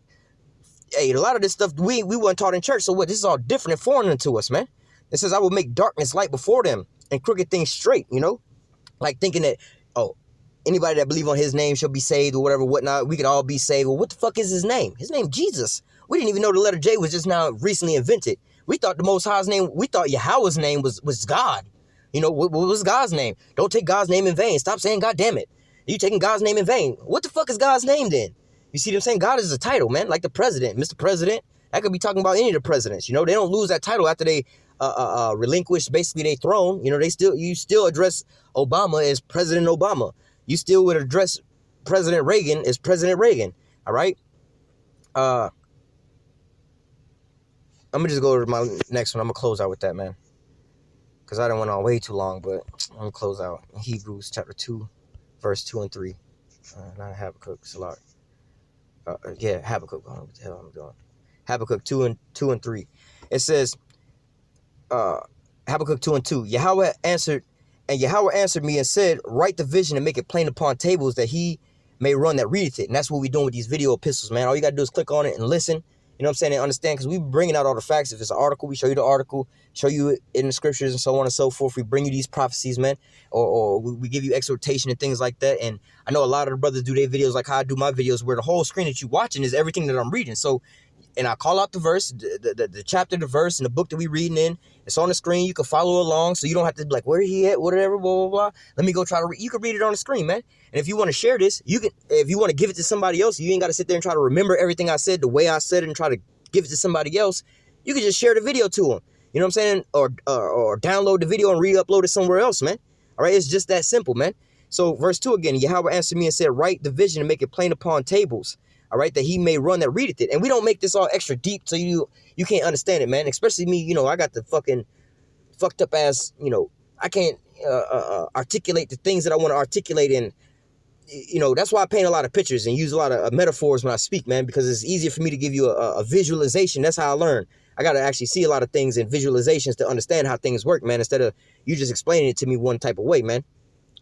a lot of this stuff, we weren't taught in church. So what? This is all different and foreign to us, man. It says, I will make darkness light before them and crooked things straight, you know? Like thinking that, oh, anybody that believe on his name shall be saved or whatever, whatnot. We could all be saved. Well, what the fuck is his name? His name, Jesus. We didn't even know the letter J was just now recently invented. We thought the Most High's name, we thought Yahweh's name was God. You know, what was God's name? Don't take God's name in vain. Stop saying, God damn it. You taking God's name in vain. What the fuck is God's name then? You see what I'm saying? God is a title, man. Like the president, Mr. President. That could be talking about any of the presidents. You know, they don't lose that title after they relinquish basically their throne. You know, you still address Obama as President Obama. You still would address President Reagan as President Reagan. All right. I'm gonna just go to my next one. I'm gonna close out with that, man, because I done went on way too long. But I'm gonna close out Hebrews chapter 2, verse 2 and 3. Not Habakkuk, Salah. Yeah, Habakkuk. I don't know what the hell I'm doing. Habakkuk 2 and 3. It says, Habakkuk 2 and 2. Yahweh answered me and said, write the vision and make it plain upon tables that he may run that readeth it. And that's what we're doing with these video epistles, man. All you got to do is click on it and listen. You know what I'm saying? And understand, because we bringing out all the facts. If it's an article, we show you the article, show you it in the scriptures and so on and so forth. We bring you these prophecies, man, or we give you exhortation and things like that. And I know a lot of the brothers do their videos like how I do my videos, where the whole screen that you're watching is everything that I'm reading. So, and I call out the verse, the chapter, the verse, and the book that we reading in. It's on the screen. You can follow along, so you don't have to be like, where he at, whatever, blah, blah, blah. Let me go try to read. You can read it on the screen, man. And if you want to share this, you can. If you want to give it to somebody else, you ain't got to sit there and try to remember everything I said the way I said it and try to give it to somebody else. You can just share the video to them. You know what I'm saying? Or download the video and re-upload it somewhere else, man. All right, it's just that simple, man. So verse 2 again, Yahweh answered me and said, write the vision and make it plain upon tables. All right, that he may run that readeth it. And we don't make this all extra deep so you can't understand it, man. Especially me, you know, I got the fucking fucked up ass, you know, I can't articulate the things that I want to articulate in. You know, that's why I paint a lot of pictures and use a lot of metaphors when I speak, man, because it's easier for me to give you a visualization. That's how I learn. I got to actually see a lot of things in visualizations to understand how things work, man, instead of you just explaining it to me one type of way, man.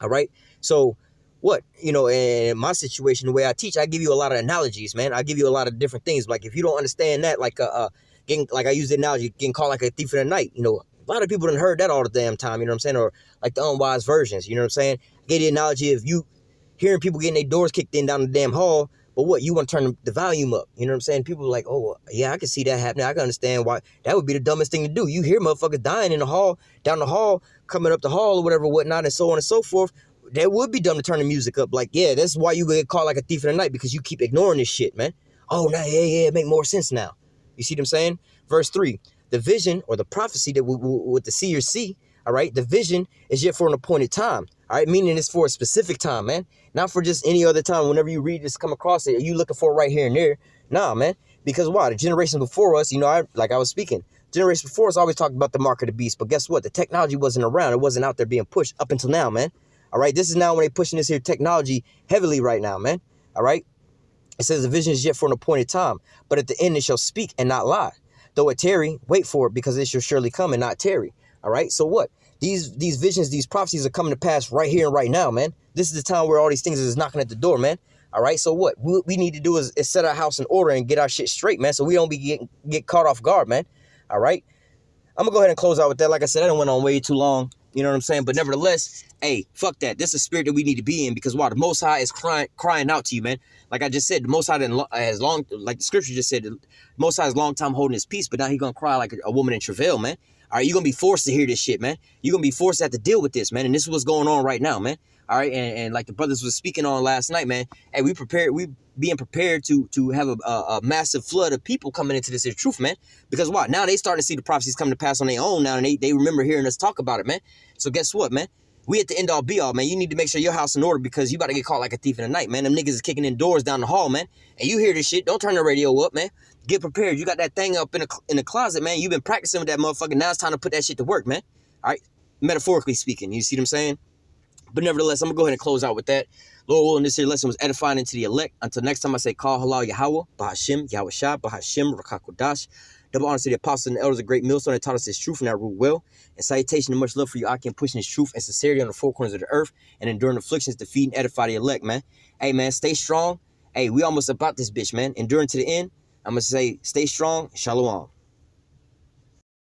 All right. So what, you know, in my situation, the way I teach, I give you a lot of analogies, man. I give you a lot of different things. Like if you don't understand that, like I use the analogy, getting caught like a thief in the night. You know, a lot of people done heard that all the damn time. You know what I'm saying? Or like the unwise versions. You know what I'm saying? I gave the analogy of you hearing people getting their doors kicked in down the damn hall, but what, you want to turn the volume up. You know what I'm saying? People are like, oh, yeah, I can see that happening. I can understand why. That would be the dumbest thing to do. You hear motherfuckers dying in the hall, down the hall, coming up the hall or whatever, whatnot, and so on and so forth. That would be dumb to turn the music up. Like, yeah, that's why you get caught like a thief in the night, because you keep ignoring this shit, man. Oh, now, yeah, it make more sense now. You see what I'm saying? Verse 3, the vision or the prophecy that with the seers see, all right, the vision is yet for an appointed time, all right, meaning it's for a specific time, man, not for just any other time. Whenever you read this, come across it, you looking for it right here and there. Nah, man, because why? The generation before us, you know, like I was speaking, generation before us always talked about the mark of the beast, but guess what? The technology wasn't around. It wasn't out there being pushed up until now, man. All right, this is now when they're pushing this here technology heavily right now, man. All right, it says the vision is yet for an appointed time, but at the end it shall speak and not lie. Though it tarry, wait for it, because it shall surely come and not tarry. All right, so what? These visions, these prophecies are coming to pass right here and right now, man. This is the time where all these things is knocking at the door, man. All right, so what we need to do is set our house in order and get our shit straight, man, so we don't get caught off guard, man. All right, I'm gonna go ahead and close out with that. Like I said, I done went on way too long. You know what I'm saying? But nevertheless, hey, fuck that. This is a spirit that we need to be in, because why? The Most High is crying out to you, man. Like I just said, the Most High has long, like the scripture just said, the Most High is long time holding his peace, but now he's gonna cry like a woman in travail, man. All right, you're gonna be forced to hear this shit, man. You're gonna be forced to have to deal with this, man. And this is what's going on right now, man. All right, and like the brothers was speaking on last night, man. Hey, we prepared. being prepared to have a massive flood of people coming into this truth, man. Because why? Now they starting to see the prophecies come to pass on their own now, and they remember hearing us talk about it, man. So guess what, man? We at the end all be all, man. You need to make sure your house in order because you about to get caught like a thief in the night, man. Them niggas is kicking in doors down the hall, man. And you hear this shit. Don't turn the radio up, man. Get prepared. You got that thing up in the closet, man. You've been practicing with that motherfucker. Now it's time to put that shit to work, man. All right? Metaphorically speaking. You see what I'm saying? But nevertheless, I'm going to go ahead and close out with that. Lord willing, this here lesson was edifying into the elect. Until next time, I say, call halal Yahweh, Bahashim, Yahweh Shah, Bahashim, Rakakodash. Double honor to the apostles and the elders of great millstone that taught us this truth and that rule well. And salutation and much love for you, I can pushing this truth and sincerity on the four corners of the earth and enduring afflictions to feed and edify the elect, man. Hey, man, stay strong. Hey, we almost about this bitch, man. Enduring to the end. I'm going to say, stay strong. Shalom.